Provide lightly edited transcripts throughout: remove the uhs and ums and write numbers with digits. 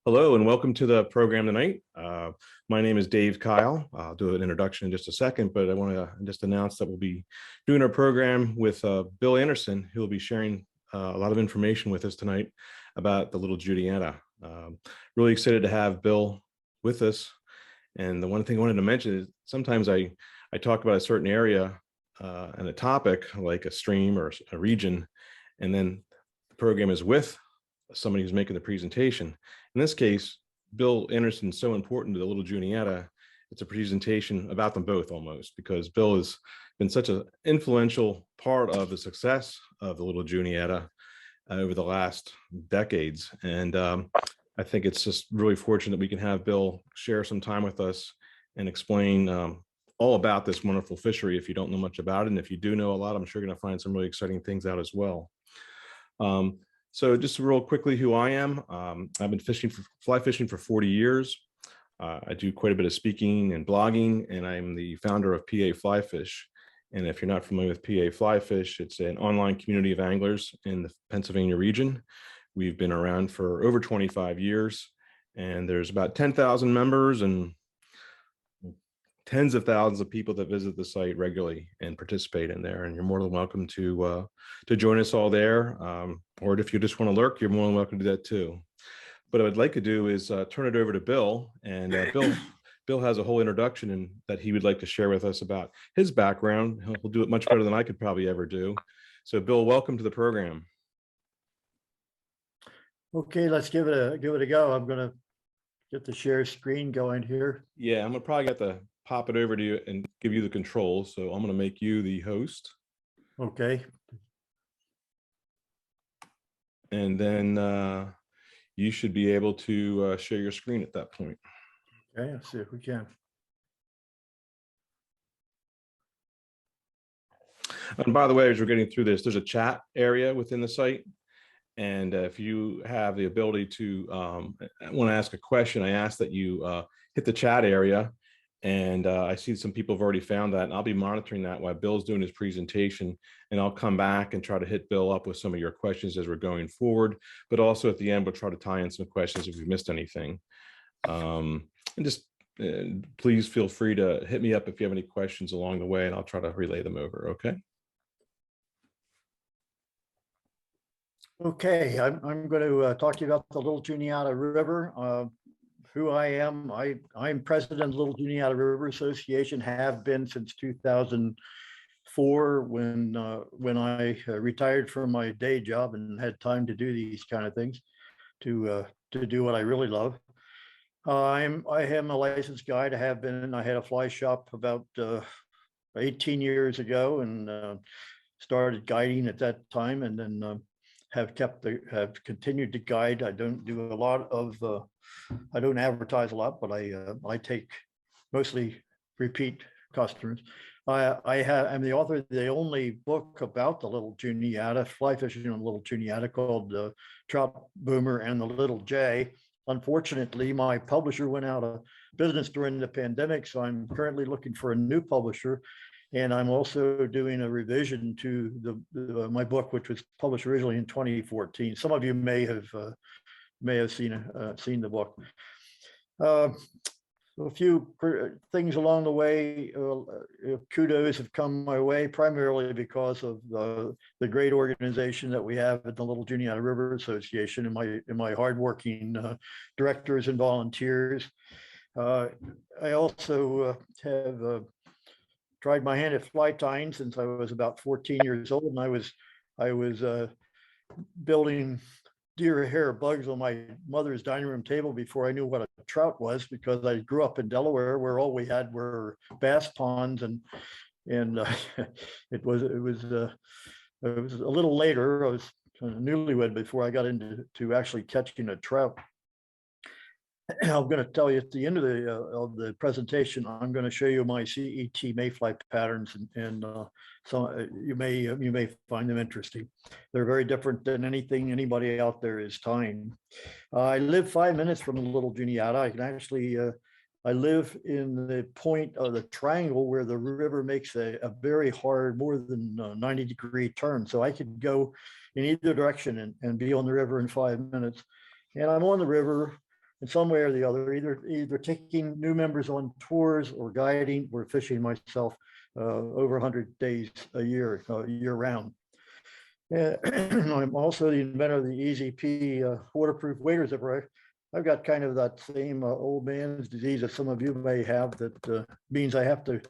Hello and welcome to the program tonight. My name is Dave Kyle. I'll do an introduction in just a second, but I want to just announce that we'll be doing our program with Bill Anderson, who will be sharing a lot of information with us tonight about the little Juniata. Really excited to have Bill with us. And the one thing I wanted to mention is sometimes I talk about a certain area and a topic like a stream or a region, and then the program is with somebody who's making the presentation. In this case, Bill Anderson is so important to the little Juniata. It's a presentation about them both almost, because Bill has been such an influential part of the success of the little Juniata over the last decades. And I think it's just really fortunate we can have Bill share some time with us and explain all about this wonderful fishery if you don't know much about it. And if you do know a lot, I'm sure you're going to find some really exciting things out as well. So just real quickly who I am. I've been fly fishing for 40 years. I do quite a bit of speaking and blogging, and I'm the founder of PA Fly Fish. And if you're not familiar with PA Fly Fish, it's an online community of anglers in the Pennsylvania region. We've been around for over 25 years, and there's about 10,000 members and tens of thousands of people that visit the site regularly and participate in there. And you're more than welcome to join us all there. Or if you just want to lurk, you're more than welcome to do that too. But what I'd like to do is turn it over to Bill. And Bill has a whole introduction that he would like to share with us about his background. He'll do it much better than I could probably ever do. So Bill, welcome to the program. Okay, let's give it a go. I'm going to get the share screen going here. Yeah, I'm gonna probably have to pop it over to you and give you the controls. So I'm going to make you the host. Okay. And then you should be able to share your screen at that point. Okay, let's see if we can. And by the way, as we're getting through this, there's a chat area within the site. And if you have the ability to want to ask a question, I ask that you hit the chat area. And I see some people have already found that, and I'll be monitoring that while Bill's doing his presentation, and I'll come back and try to hit Bill up with some of your questions as we're going forward, but also at the end, we'll try to tie in some questions if we missed anything. And just please feel free to hit me up if you have any questions along the way, and I'll try to relay them over, okay? Okay, I'm going to talk to you about the Little Juniata River. Who I am, I'm president of the Little Juniata River Association, have been since 2004 when I retired from my day job and had time to do these kind of things, to do what I really love. I am a licensed guide. I have been. I had a fly shop about 18 years ago and started guiding at that time, and then have continued to guide. I don't do a lot of I don't advertise a lot, but I take mostly repeat customers. I'm the author of the only book about the Little Juniata, fly fishing on the Little Juniata, called Trout Boomer and the Little J. Unfortunately, my publisher went out of business during the pandemic, so I'm currently looking for a new publisher. And I'm also doing a revision to my book, which was published originally in 2014. Some of you may have seen the book. A few things along the way. Kudos have come my way, primarily because of the great organization that we have at the Little Juniata River Association and my hardworking directors and volunteers. I also have tried my hand at fly tying since I was about 14 years old, and I was building deer hair bugs on my mother's dining room table before I knew what a trout was, because I grew up in Delaware, where all we had were bass ponds, and it was a little later. I was newlywed before I got into actually catching a trout. I'm going to tell you at the end of the presentation, I'm going to show you my CET mayfly patterns, and so you may find them interesting. They're very different than anything anybody out there is tying. I live 5 minutes from the Little Juniata. I can actually I live in the point of the triangle where the river makes a very hard, more than 90-degree turn. So I could go in either direction and be on the river in 5 minutes. And I'm on the river in some way or the other, either taking new members on tours or guiding or fishing myself over 100 days a year, year round. I'm also the inventor of the EZP waterproof wader zipper. I've got kind of that same old man's disease that some of you may have, that means I have to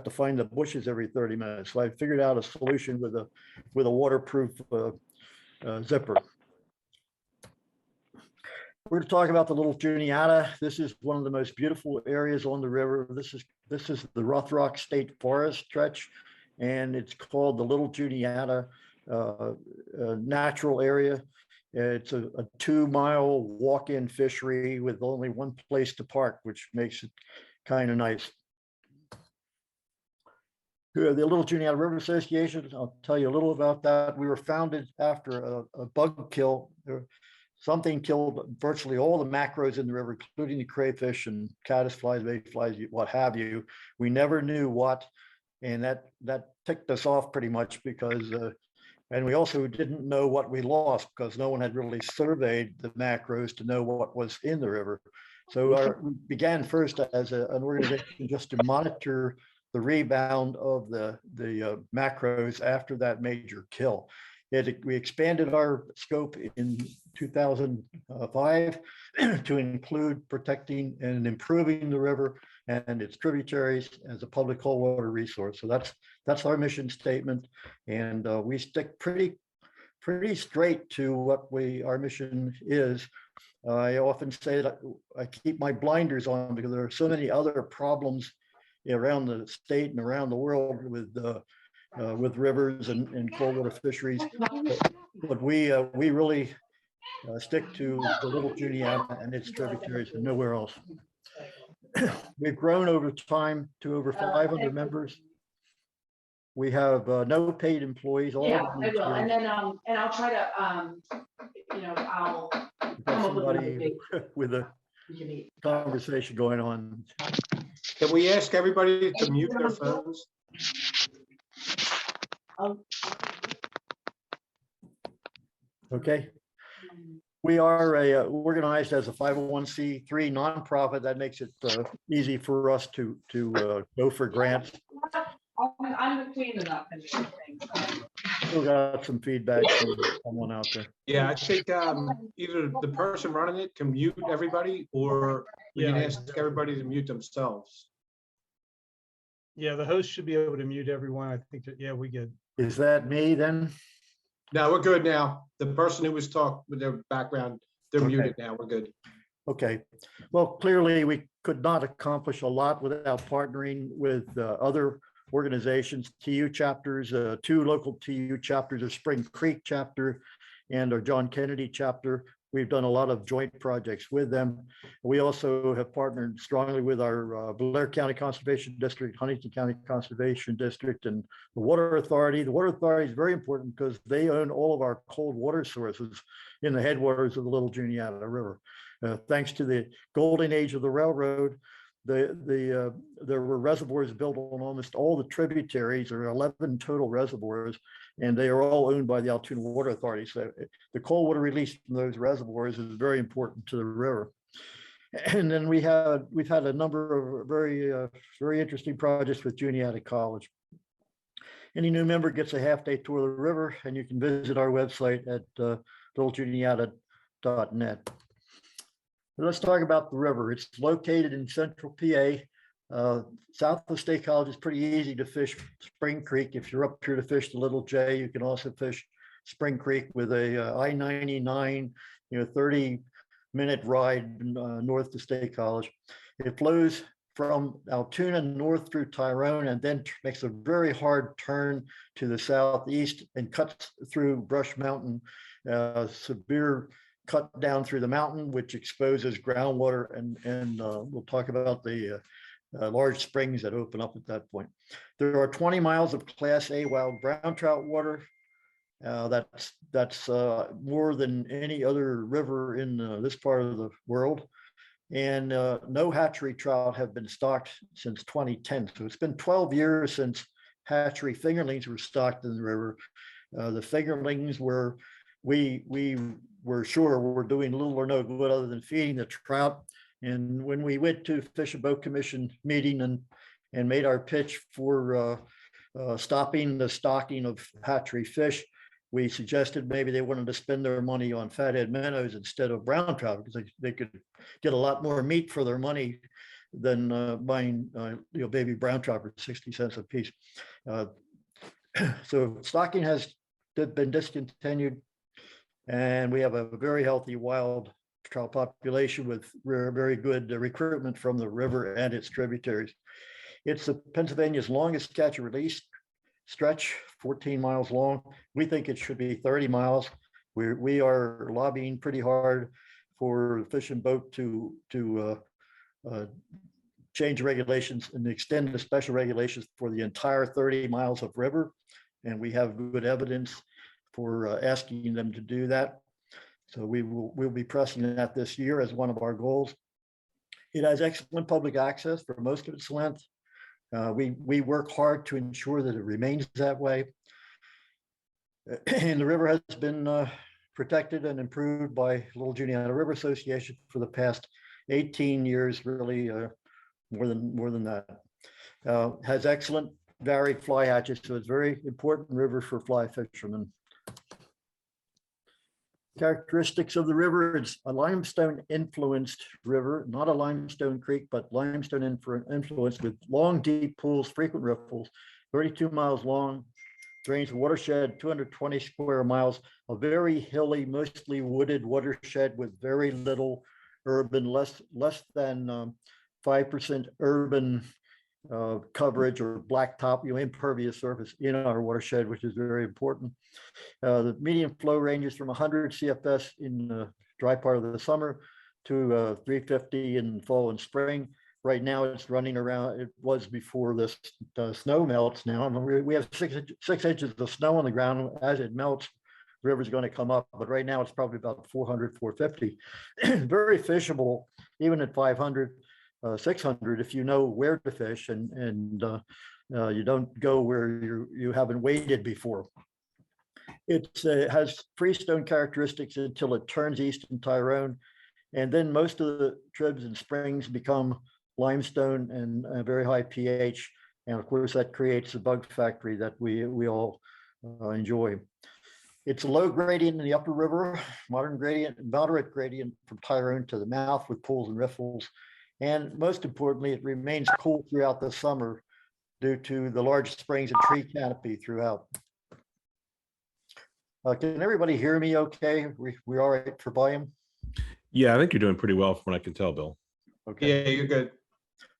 find the bushes every 30 minutes. So I figured out a solution with a waterproof zipper. We're going to talk about the Little Juniata. This is one of the most beautiful areas on the river. This is the Rough Rock State Forest stretch, and it's called the Little Juniata Natural Area. It's a 2-mile walk-in fishery with only one place to park, which makes it kind of nice. The Little Juniata River Association, I'll tell you a little about that. We were founded after a bug kill. Something killed virtually all the macros in the river, including the crayfish and caddisflies, mayflies, what have you. We never knew what, and that ticked us off pretty much because, and we also didn't know what we lost because no one had really surveyed the macros to know what was in the river. So we began first as an organization just to monitor the rebound of the macros after that major kill. We expanded our scope in 2005 to include protecting and improving the river and its tributaries as a public cold water resource. So that's our mission statement, and we stick pretty straight to what our mission is. I often say that I keep my blinders on because there are so many other problems around the state and around the world with rivers and cold water fisheries, but we really stick to the Little Juniata and its tributaries and nowhere else. We've grown over time to over 500 members. We have no paid employees. All yeah, I will, and then and I'll try to I'll come up somebody with a conversation going on. Can we ask everybody to mute their phones? Okay. We are organized as a 501c3 nonprofit. That makes it easy for us to go for grants. I'm the queen of that kind of thing. Still got some feedback from someone out there. Yeah, I think either the person running it can mute everybody, or we can ask everybody to mute themselves. Yeah, the host should be able to mute everyone. I think that, yeah, we good. Is that me then? No, we're good now. The person who was talking with their background, they're muted now. We're good. Okay. Well, clearly we could not accomplish a lot without partnering with other organizations, TU chapters, 2 local TU chapters, a Spring Creek chapter and our John Kennedy chapter. We've done a lot of joint projects with them. We also have partnered strongly with our Blair County Conservation District, Huntington County Conservation District, and the Water Authority. The Water Authority is very important because they own all of our cold water sources in the headwaters of the Little Juniata River. Thanks to the golden age of the railroad, there were reservoirs built on almost all the tributaries. There are 11 total reservoirs, and they are all owned by the Altoona Water Authority. So the cold water released from those reservoirs is very important to the river. And then we've had a number of very interesting projects with Juniata College. Any new member gets a half-day tour of the river, and you can visit our website at littlejuniata.net. Let's talk about the river. It's located in central PA. South of State College is pretty easy to fish Spring Creek. If you're up here to fish the Little J, you can also fish Spring Creek with a I-99, 30-minute ride north to State College. It flows from Altoona north through Tyrone and then makes a very hard turn to the southeast and cuts through Brush Mountain, severe cut down through the mountain, which exposes groundwater, and we'll talk about the large springs that open up at that point. There are 20 miles of Class A wild brown trout water. That's more than any other river in this part of the world. And no hatchery trout have been stocked since 2010. So it's been 12 years since hatchery fingerlings were stocked in the river. The fingerlings were, we we're sure we're doing little or no good other than feeding the trout. And when we went to Fish and Boat Commission meeting and made our pitch for stopping the stocking of hatchery fish, we suggested maybe they wanted to spend their money on fathead minnows instead of brown trout because they could get a lot more meat for their money than buying baby brown trout for 60 cents a piece. So stocking has been discontinued, and we have a very healthy wild trout population with very good recruitment from the river and its tributaries. It's Pennsylvania's longest catch and release stretch, 14 miles long. We think it should be 30 miles. We are lobbying pretty hard for Fish and Boat to change regulations and extend the special regulations for the entire 30 miles of river. And we have good evidence for asking them to do that. So we'll be pressing that this year as one of our goals. It has excellent public access for most of its length. We work hard to ensure that it remains that way. And the river has been protected and improved by Little Juniata River Association for the past 18 years, really more than that. Has excellent varied fly hatches, so it's a very important river for fly fishermen. Characteristics of the river, it's a limestone influenced river, not a limestone creek, but limestone influenced with long, deep pools, frequent riffles, 32 miles long, drains the watershed, 220 square miles, a very hilly, mostly wooded watershed with very little urban, less than 5% urban coverage or blacktop, impervious surface in our watershed, which is very important. The median flow ranges from 100 CFS in the dry part of the summer to 350 in fall and spring. Right now it's running around, it was before this snow melts now. And we have 6 inches of snow on the ground. As it melts, the river's going to come up, but right now it's probably about 400, 450. Very fishable, even at 500. 600 if you know where to fish and you don't go where you haven't waded before. It has freestone characteristics until it turns east in Tyrone, and then most of the tribs and springs become limestone and a very high pH, and of course that creates a bug factory that we all enjoy. It's a low gradient in the upper river, moderate gradient from Tyrone to the mouth with pools and riffles. And most importantly, it remains cool throughout the summer due to the large springs and tree canopy throughout. Can everybody hear me okay? We all right for volume? Yeah, I think you're doing pretty well from what I can tell, Bill. Okay. Yeah, you're good.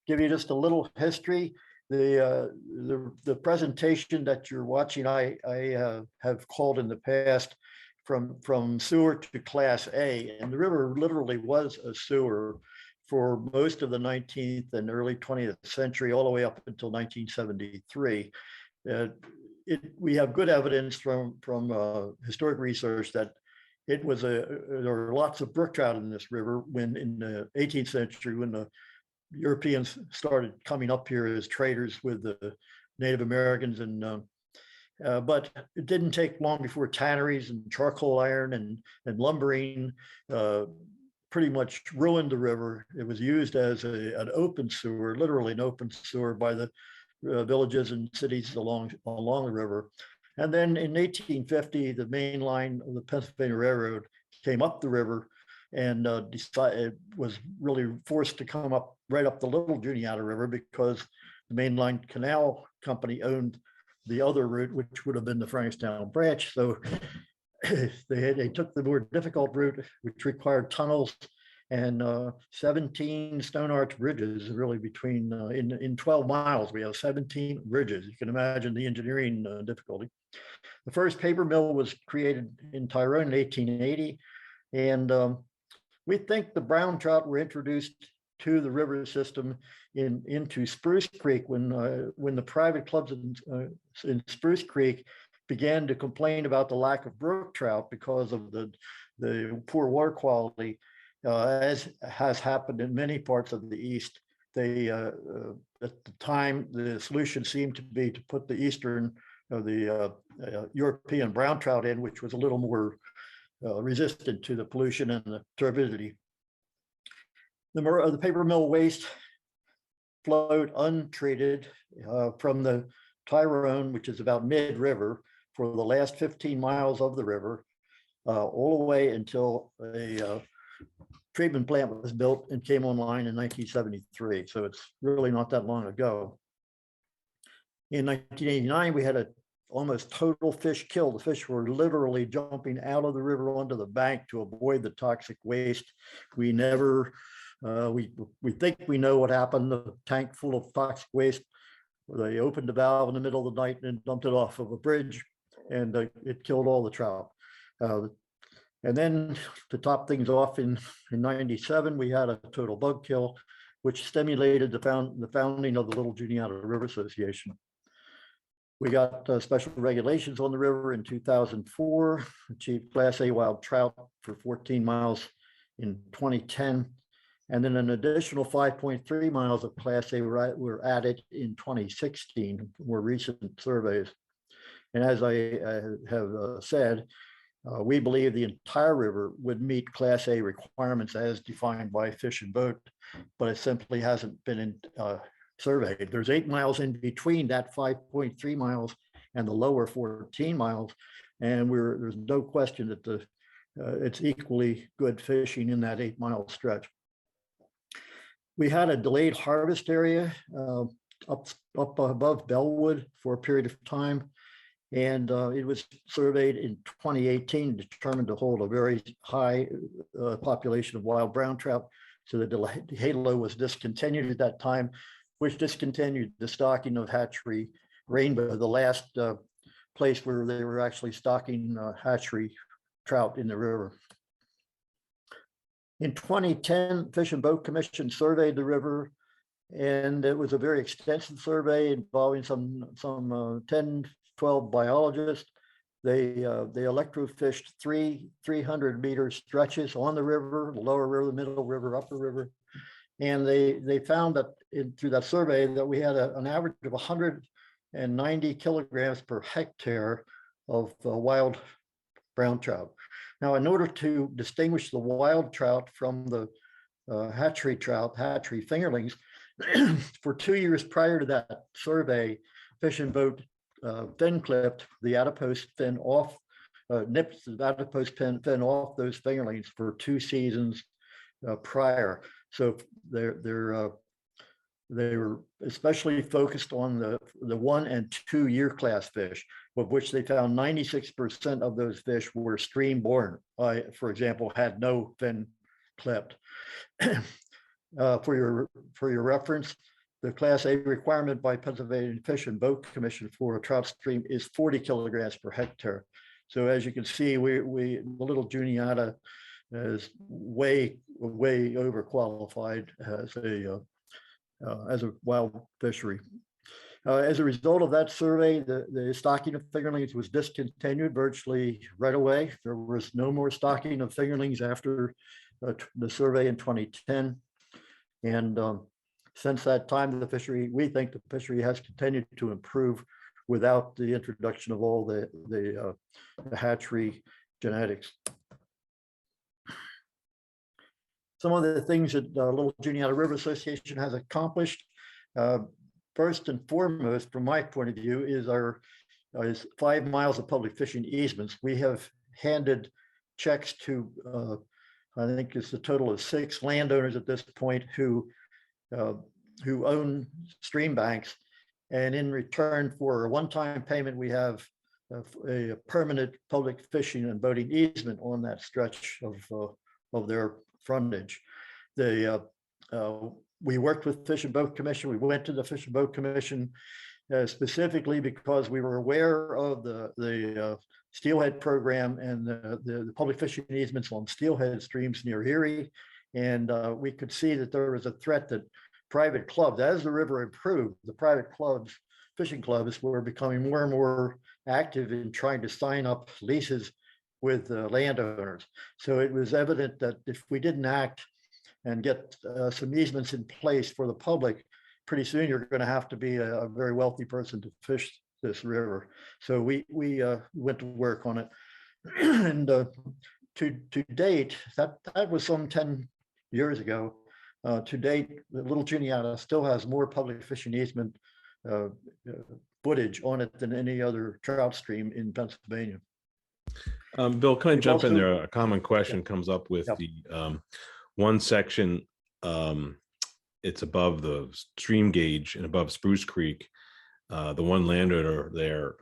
Give you just a little history. The presentation that you're watching, I have called in the past from sewer to Class A, and the river literally was a sewer for most of the 19th and early 20th century, all the way up until 1973. We have good evidence from historic research that it was there were lots of brook trout in this river when in the 18th century, when the Europeans started coming up here as traders with the Native Americans, and but it didn't take long before tanneries and charcoal iron and lumbering pretty much ruined the river. It was used as an open sewer, literally an open sewer by the villages and cities along the river. And then in 1850, the main line of the Pennsylvania Railroad came up the river and was really forced to come up right up the Little Juniata River because the mainline canal company owned the other route, which would have been the Frankstown branch. So they took the more difficult route, which required tunnels and 17 stone arch bridges, really between in 12 miles. We have 17 bridges. You can imagine the engineering difficulty. The first paper mill was created in Tyrone in 1880, and we think the brown trout were introduced to the river system into Spruce Creek when the private clubs in Spruce Creek began to complain about the lack of brook trout because of the poor water quality, as has happened in many parts of the East. They at the time, the solution seemed to be to put the Eastern, the European brown trout in, which was a little more resistant to the pollution and the turbidity. The paper mill waste flowed untreated from the Tyrone, which is about mid-river, for the last 15 miles of the river, all the way until a treatment plant was built and came online in 1973. So it's really not that long ago. In 1989, we had a almost total fish kill. The fish were literally jumping out of the river onto the bank to avoid the toxic waste. We never, we think we know what happened. The tank full of toxic waste, they opened the valve in the middle of the night and dumped it off of a bridge, and it killed all the trout. And then to top things off, in 97, we had a total bug kill, which stimulated the founding of the Little Juniata River Association. We got special regulations on the river in 2004, achieved Class A wild trout for 14 miles in 2010, and then an additional 5.3 miles of Class A were added in 2016, more recent surveys. And as I have said, we believe the entire river would meet Class A requirements as defined by Fish and Boat, but it simply hasn't been surveyed. There's 8 miles in between that 5.3 miles and the lower 14 miles, and there's no question that it's equally good fishing in that 8-mile stretch. We had a delayed harvest area up above Bellwood for a period of time. And it was surveyed in 2018, determined to hold a very high population of wild brown trout. So the halo was discontinued at that time, which discontinued the stocking of hatchery rainbow, the last place where they were actually stocking hatchery trout in the river. In 2010, Fish and Boat Commission surveyed the river, and it was a very extensive survey involving some 10, 12 biologists. They electrofished 300-meter stretches on the river, the lower river, middle river, upper river. And they found that through that survey that we had an average of 190 kilograms per hectare of wild brown trout. Now, in order to distinguish the wild trout from the hatchery trout, hatchery fingerlings, for 2 years prior to that survey, Fish and Boat fin clipped the adipose fin off, nipped the adipose fin off those fingerlings for 2 seasons prior. So they were especially focused on the 1 and 2 year class fish, of which they found 96% of those fish were stream born. For example, had no fin clipped. For your reference, the Class A requirement by Pennsylvania Fish and Boat Commission for a trout stream is 40 kilograms per hectare. So as you can see, the Little Juniata is way overqualified as a wild fishery. As a result of that survey, the stocking of fingerlings was discontinued virtually right away. There was no more stocking of fingerlings after the survey in 2010. And since that time, we think the fishery has continued to improve without the introduction of all the hatchery genetics. Some of the things that Little Juniata River Association has accomplished, first and foremost, from my point of view, is 5 miles of public fishing easements. We have handed checks to, I think it's a total of 6 landowners at this point who own stream banks. And in return for a one-time payment, we have a permanent public fishing and boating easement on that stretch of their frontage. We worked with Fish and Boat Commission. We went to the Fish and Boat Commission specifically because we were aware of the steelhead program and the public fishing easements on steelhead streams near Erie. And we could see that there was a threat that private clubs, as the river improved, the private clubs, fishing clubs, were becoming more and more active in trying to sign up leases with landowners. So it was evident that if we didn't act and get some easements in place for the public, pretty soon you're going to have to be a very wealthy person to fish this river. So we went to work on it. And to date, that was some 10 years ago. To date, the Little Juniata still has more public fishing easement uh, footage on it than any other trout stream in Pennsylvania. Bill, can I We've jump in also- there? A common question comes up with Yep. the one section. It's above the stream gauge and above Spruce Creek. The one landowner there,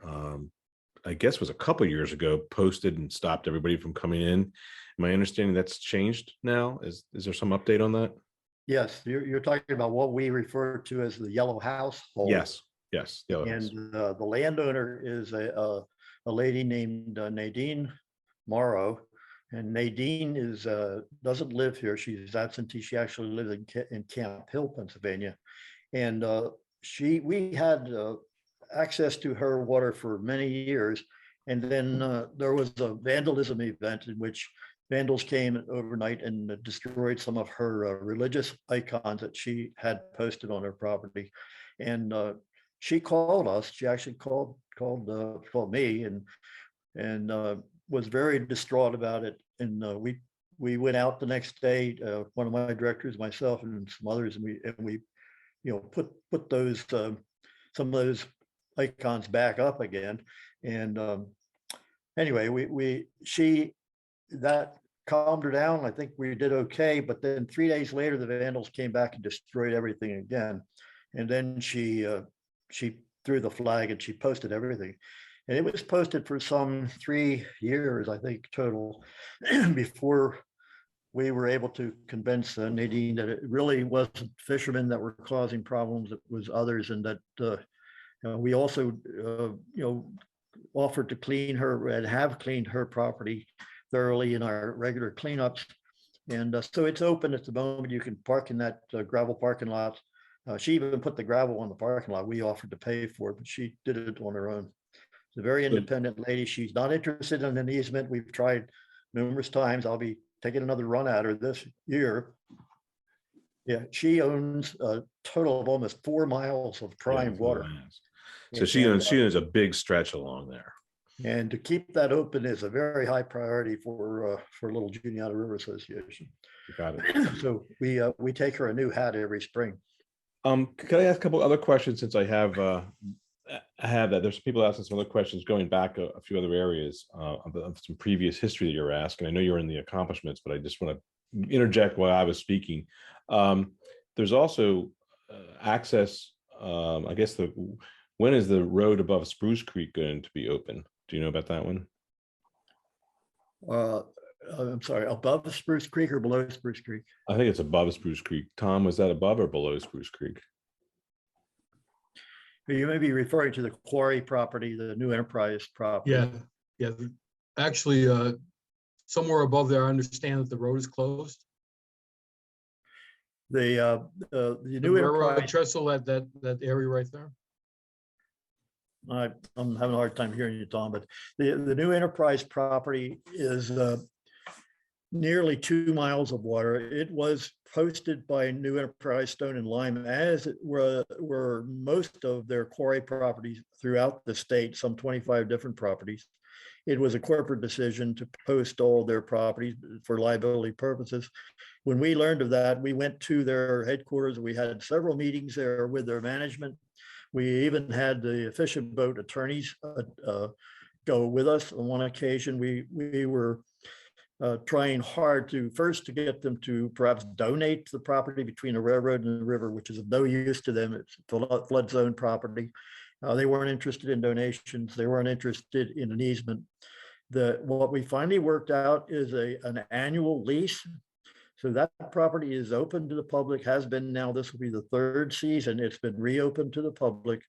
I guess was a couple years ago, posted and stopped everybody from coming in. My understanding that's changed now. Is there some update on that? Yes, you're talking about what we refer to as the yellow house hole. Yes. Yellow House. And the landowner is a lady named Nadine Morrow. And Nadine is doesn't live here. She's absentee. She actually lives in Camp Hill, Pennsylvania. And we had access to her water for many years. And then there was a vandalism event in which vandals came overnight and destroyed some of her religious icons that she had posted on her property. And she called us. She actually called me and was very distraught about it. And we went out the next day. One of my directors, myself, and some others, and we put those some of those icons back up again. And anyway, that calmed her down. I think we did okay. But then 3 days later, the vandals came back and destroyed everything again. And then she threw the flag and she posted everything. And it was posted for some 3 years, I think, total, before we were able to convince Nadine that it really wasn't fishermen that were causing problems, it was others, and that we also offered to clean her and have cleaned her property thoroughly in our regular cleanups. And so it's open at the moment. You can park in that gravel parking lot. She even put the gravel on the parking lot. We offered to pay for it, but she did it on her own. She's a very independent lady. She's not interested in an easement. We've tried numerous times. I'll be taking another run at her this year. Yeah, she owns a total of almost 4 miles of prime water. So she owns a big stretch along there. And to keep that open is a very high priority for Little Juniata River Association. Got it. So we take her a new hat every spring. Can I ask a couple other questions since I have that? There's people asking some other questions going back a few other areas of some previous history that you're asking. I know you're in the accomplishments, but I just want to interject while I was speaking. There's also access. I guess when is the road above Spruce Creek going to be open? Do you know about that one? I'm sorry, above Spruce Creek or below Spruce Creek? I think it's above Spruce Creek. Tom, was that above or below Spruce Creek? You may be referring to the quarry property, the New Enterprise property. Yeah. Actually, somewhere above there, I understand that the road is closed. The New railroad Enterprise. trestle, that area right there. I'm having a hard time hearing you, Tom, but the New Enterprise property is nearly 2 miles of water. It was posted by New Enterprise Stone and Lime, as it were most of their quarry properties throughout the state, some 25 different properties. It was a corporate decision to post all their properties for liability purposes. When we learned of that, we went to their headquarters. We had several meetings there with their management. We even had the fishing boat attorneys go with us. On one occasion, we were trying hard to get them to perhaps donate the property between the railroad and the river, which is of no use to them. It's flood zone property. They weren't interested in donations. They weren't interested in an easement. What we finally worked out is an annual lease. So that property is open to the public, has been now. This will be the 3rd season. It's been reopened to the public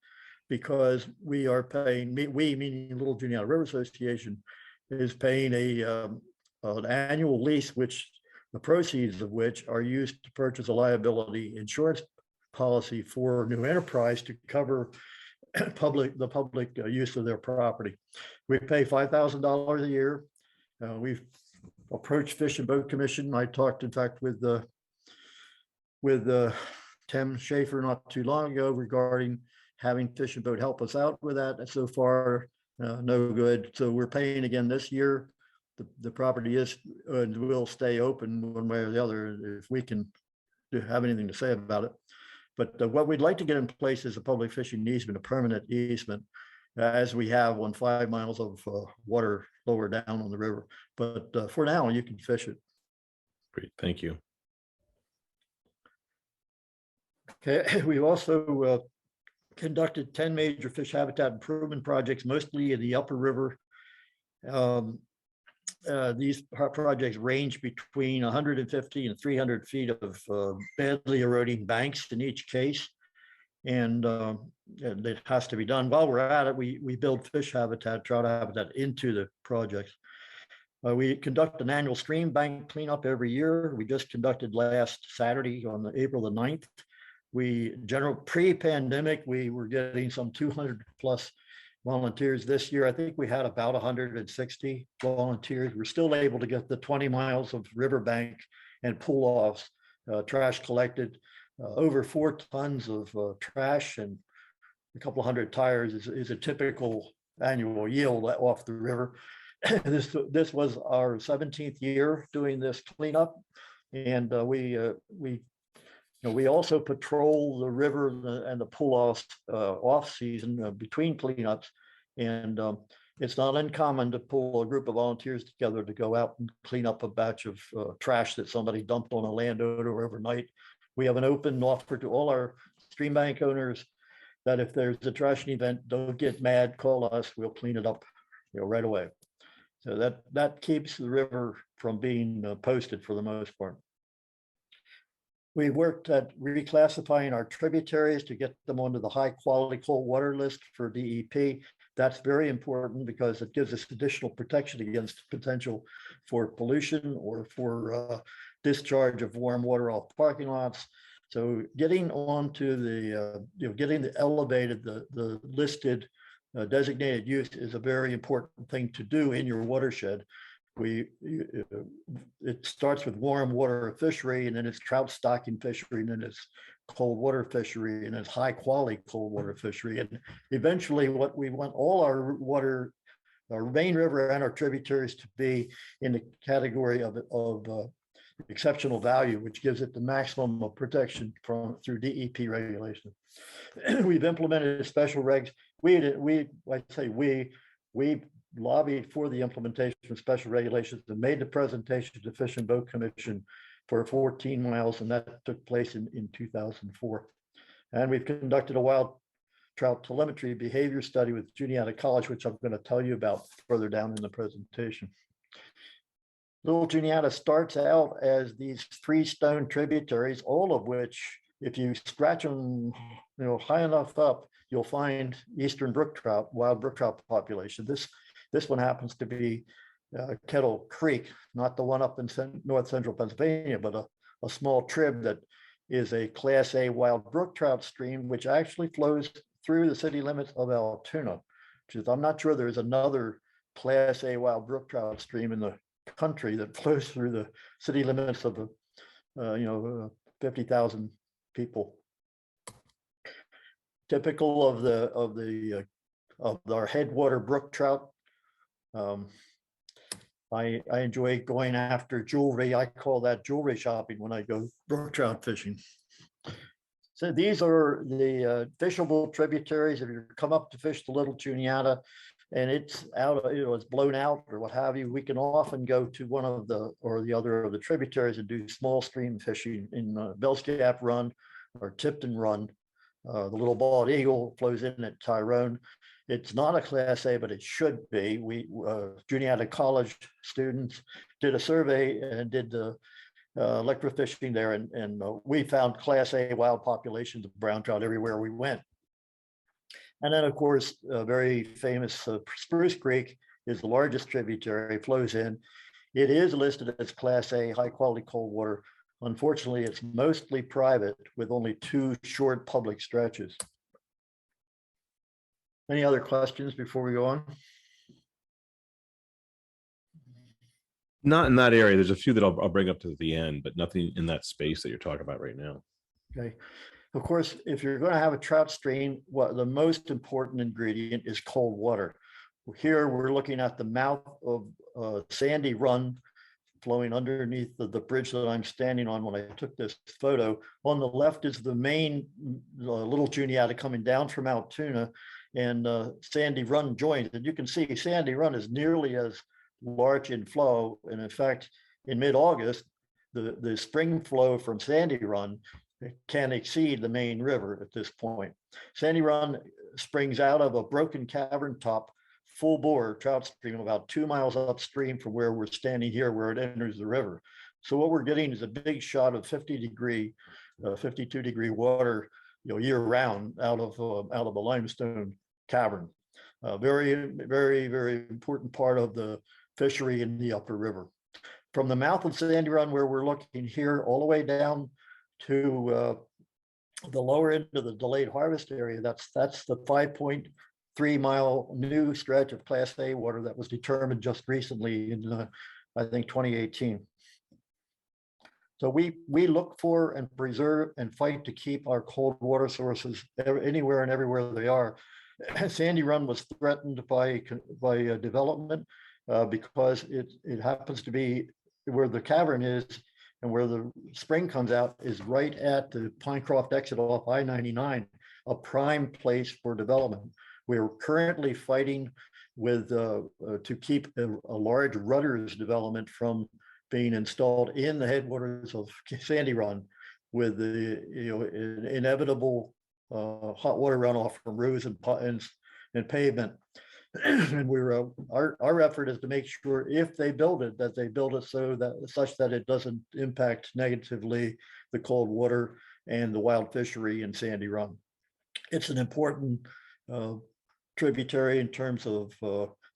because we are paying, we meaning Little Juniata River Association, is paying an annual lease, which the proceeds of which are used to purchase a liability insurance policy for New Enterprise to cover the public use of their property. We pay $5,000 a year. We've approached Fish and Boat Commission. I talked, in fact, with Tim Schaefer not too long ago regarding having Fish and Boat help us out with that. And so far, no good. So we're paying again this year. the property is and will stay open one way or the other if we can have anything to say about it. But what we'd like to get in place is a public fishing easement, a permanent easement, as we have on 5 miles of water lower down on the river. But for now, you can fish it. Great, thank you. Okay, we also conducted 10 major fish habitat improvement projects, mostly in the upper river. These projects range between 150 and 300 feet of badly eroding banks in each case. And it has to be done. While we're at it, we build fish habitat, trout habitat into the projects. We conduct an annual stream bank cleanup every year. We just conducted last Saturday on April the 9th. Pre-pandemic, we were getting some 200 plus volunteers. This year, I think we had about 160 volunteers. We're still able to get the 20 miles of riverbank and pull offs, trash collected. Over 4 tons of trash and a couple hundred tires is a typical annual yield off the river. This was our 17th year doing this cleanup, and we also patrol the river and the pull-offs off season between cleanups. And it's not uncommon to pull a group of volunteers together to go out and clean up a batch of trash that somebody dumped on a landowner overnight. We have an open offer to all our stream bank owners that if there's a trashing event, don't get mad, call us, we'll clean it up, right away. So that keeps the river from being posted for the most part. We worked at reclassifying our tributaries to get them onto the high quality cold water list for DEP. That's very important because it gives us additional protection against potential for pollution or for discharge of warm water off parking lots. So getting onto the, getting the elevated, the listed designated use is a very important thing to do in your watershed. It starts with warm water fishery, and then it's trout stocking fishery, and then it's cold water fishery, and it's high quality cold water fishery. And eventually what we want all our water, our main river and our tributaries to be in the category of exceptional value, which gives it the maximum of protection through DEP regulation. We've implemented special regs. We lobbied for the implementation of special regulations and made the presentation to Fish and Boat Commission for 14 miles, and that took place in 2004. And we've conducted a wild trout telemetry behavior study with Juniata College, which I'm going to tell you about further down in the presentation. Little Juniata starts out as these freestone tributaries, all of which, if you scratch them, high enough up, you'll find eastern brook trout, wild brook trout population. This one happens to be Kettle Creek, not the one up in north central Pennsylvania, but a small trib that is a Class A wild brook trout stream, which actually flows through the city limits of Altoona. Which is, I'm not sure there's another Class A wild brook trout stream in the country that flows through the city limits of 50,000 people. Typical of our headwater brook trout. I enjoy going after jewelry. I call that jewelry shopping when I go brook trout fishing. So these are the fishable tributaries. If you come up to fish the Little Juniata and it's out, it's blown out or what have you, we can often go to one of the or the other of the tributaries and do small stream fishing in Bell's Gap Run or Tipton Run. The Little Bald Eagle flows in at Tyrone. It's not a Class A, but it should be. We Juniata College students did a survey and did the electrofishing there, and we found Class A wild populations of brown trout everywhere we went. And then, of course, very famous Spruce Creek is the largest tributary, flows in. It is listed as Class A, high quality cold water. Unfortunately, it's mostly private with only 2 short public stretches. Any other questions before we go on? Not in that area. There's a few that I'll bring up to the end, but nothing in that space that you're talking about right now. Okay. Of course, if you're going to have a trout stream, the most important ingredient is cold water. Here, we're looking at the mouth of Sandy Run flowing underneath the bridge that I'm standing on when I took this photo. On the left is the main Little Juniata coming down from Altoona, and Sandy Run joins. And you can see Sandy Run is nearly as large in flow. And in fact, in mid-August, the spring flow from Sandy Run can exceed the main river at this point. Sandy Run springs out of a broken cavern top, full bore trout stream about 2 miles upstream from where we're standing here, where it enters the river. So what we're getting is a big shot of 50-degree, 52-degree water, year round out of a limestone cavern. Very, very, very important part of the fishery in the upper river. From the mouth of Sandy Run, where we're looking here, all the way down to the lower end of the delayed harvest area, that's the 5.3-mile new stretch of Class A water that was determined just recently in, I think, 2018. So we look for and preserve and fight to keep our cold water sources anywhere and everywhere they are. Sandy Run was threatened by development because it happens to be where the cavern is and where the spring comes out is right at the Pinecroft exit off I-99, a prime place for development. We're currently fighting with to keep a large Rudders development from being installed in the headwaters of Sandy Run, with the inevitable hot water runoff from roofs and pavement. And our effort is to make sure if they build it, that they build it such that it doesn't impact negatively the cold water and the wild fishery in Sandy Run. It's an important tributary in terms of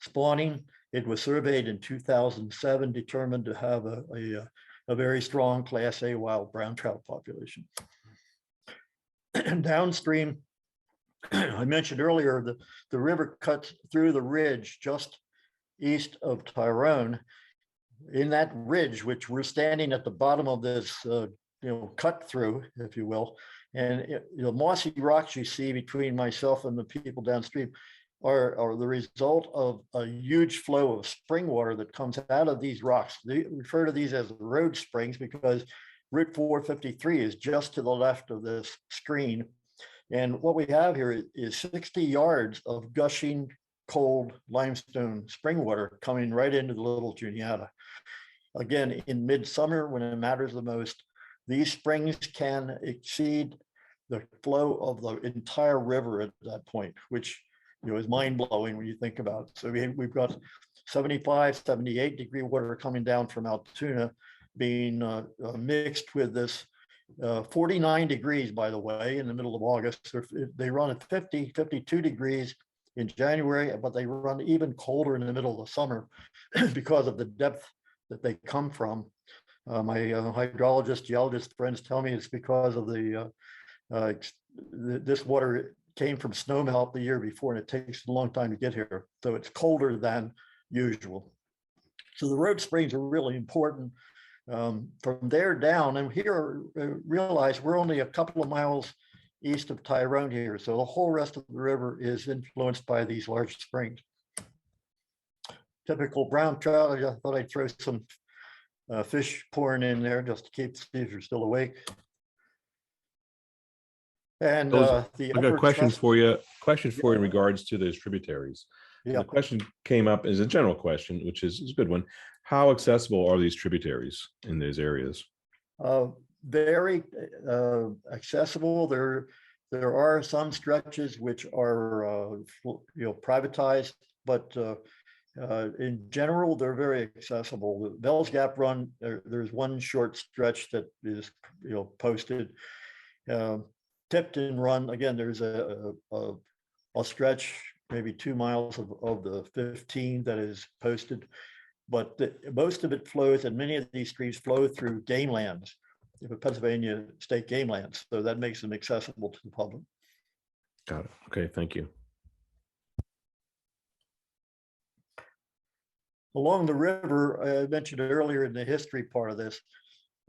spawning. It was surveyed in 2007, determined to have a very strong Class A wild brown trout population. Downstream, I mentioned earlier, the river cuts through the ridge just east of Tyrone. In that ridge, which we're standing at the bottom of this, cut through, if you will, and the mossy rocks you see between myself and the people downstream are the result of a huge flow of spring water that comes out of these rocks. They refer to these as road springs because Route 453 is just to the left of this screen. And what we have here is 60 yards of gushing cold limestone spring water coming right into the Little Juniata. Again, in midsummer, when it matters the most, these springs can exceed the flow of the entire river at that point, which is mind-blowing when you think about it. So we've got 75, 78-degree water coming down from Altoona being mixed with this 49 degrees, by the way, in the middle of August. They run at 50, 52 degrees in January, but they run even colder in the middle of the summer because of the depth that they come from. My hydrologist, geologist friends tell me it's because of this water came from snowmelt the year before, and it takes a long time to get here. So it's colder than usual. So the road springs are really important. From there down, and here realize we're only a couple of miles east of Tyrone here. So the whole rest of the river is influenced by these large springs. Typical brown trout. I just thought I'd throw some fish porn in there just to see if you're still awake. And I've got questions for you. Questions for you in regards to those tributaries. Yeah. The question came up as a general question, which is a good one. How accessible are these tributaries in those areas? Very accessible. There are some stretches which are privatized, but in general, they're very accessible. The Bell's Gap Run, there's one short stretch that is posted. Tipton Run, again, there's a stretch, maybe 2 miles of the 15 that is posted, but most of it flows, and many of these streams flow through game lands, Pennsylvania state game lands, so that makes them accessible to the public. Got it. Okay, thank you. Along the river, I mentioned earlier in the history part of this,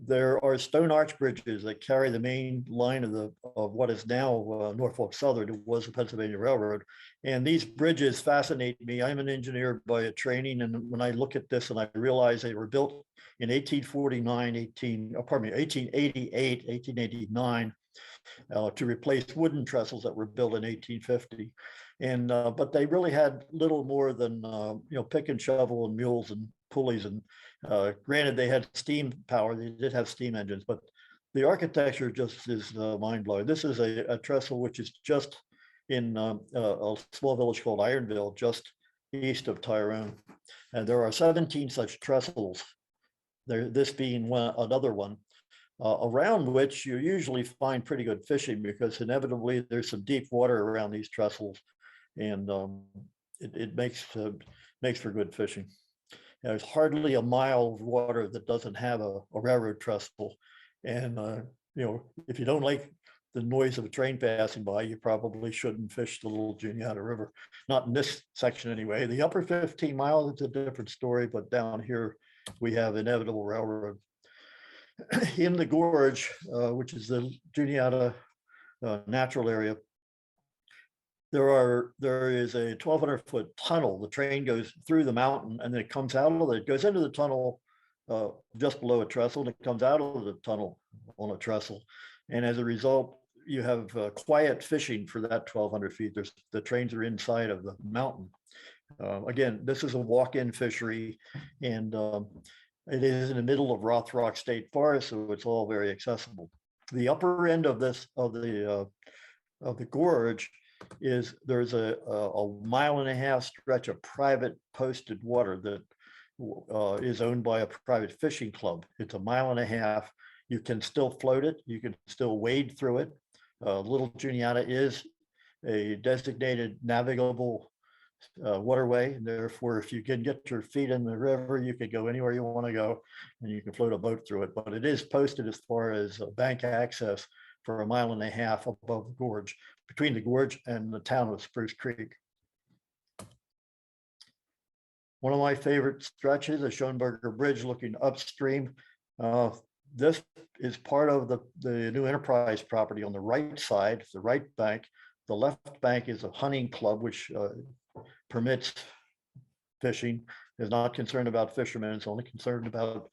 There are stone arch bridges that carry the main line of what is now Norfolk Southern. It was the Pennsylvania Railroad. And these bridges fascinate me. I'm an engineer by training. And when I look at this and I realize they were built in 1849, 1888, 1889, to replace wooden trestles that were built in 1850. And but they really had little more than pick and shovel and mules and pulleys. And granted, they had steam power. They did have steam engines, but the architecture just is mind blowing. This is a trestle which is just in a small village called Ironville, just east of Tyrone. And there are 17 such trestles. This being another one. Around which you usually find pretty good fishing, because inevitably there's some deep water around these trestles, and it makes for good fishing. There's hardly a mile of water that doesn't have a railroad trestle, and if you don't like the noise of a train passing by, you probably shouldn't fish the little Juniata River. Not in this section anyway. The upper 15 miles is a different story, but down here we have inevitable railroad. In the gorge, which is the Juniata natural area, there is a 1,200-foot tunnel. The train goes through the mountain and then it comes out of it. It goes into the tunnel just below a trestle, and it comes out of the tunnel on a trestle. And as a result, you have quiet fishing for that 1,200 feet. The trains are inside of the mountain. Again, this is a walk-in fishery, and it is in the middle of Rothrock State Forest, so it's all very accessible. The upper end of the gorge is there's a 1.5 mile stretch of private posted water that is owned by a private fishing club. It's 1.5 miles. You can still float it. You can still wade through it. Little Juniata is a designated navigable waterway, and therefore if you can get your feet in the river, you can go anywhere you want to go, and you can float a boat through it. But it is posted as far as bank access for 1.5 miles above the gorge, between the gorge and the town of Spruce Creek. One of my favorite stretches, the Schoenberger Bridge looking upstream. This is part of the new enterprise property on the right side, the right bank. The left bank is a hunting club, which permits fishing, is not concerned about fishermen. It's only concerned about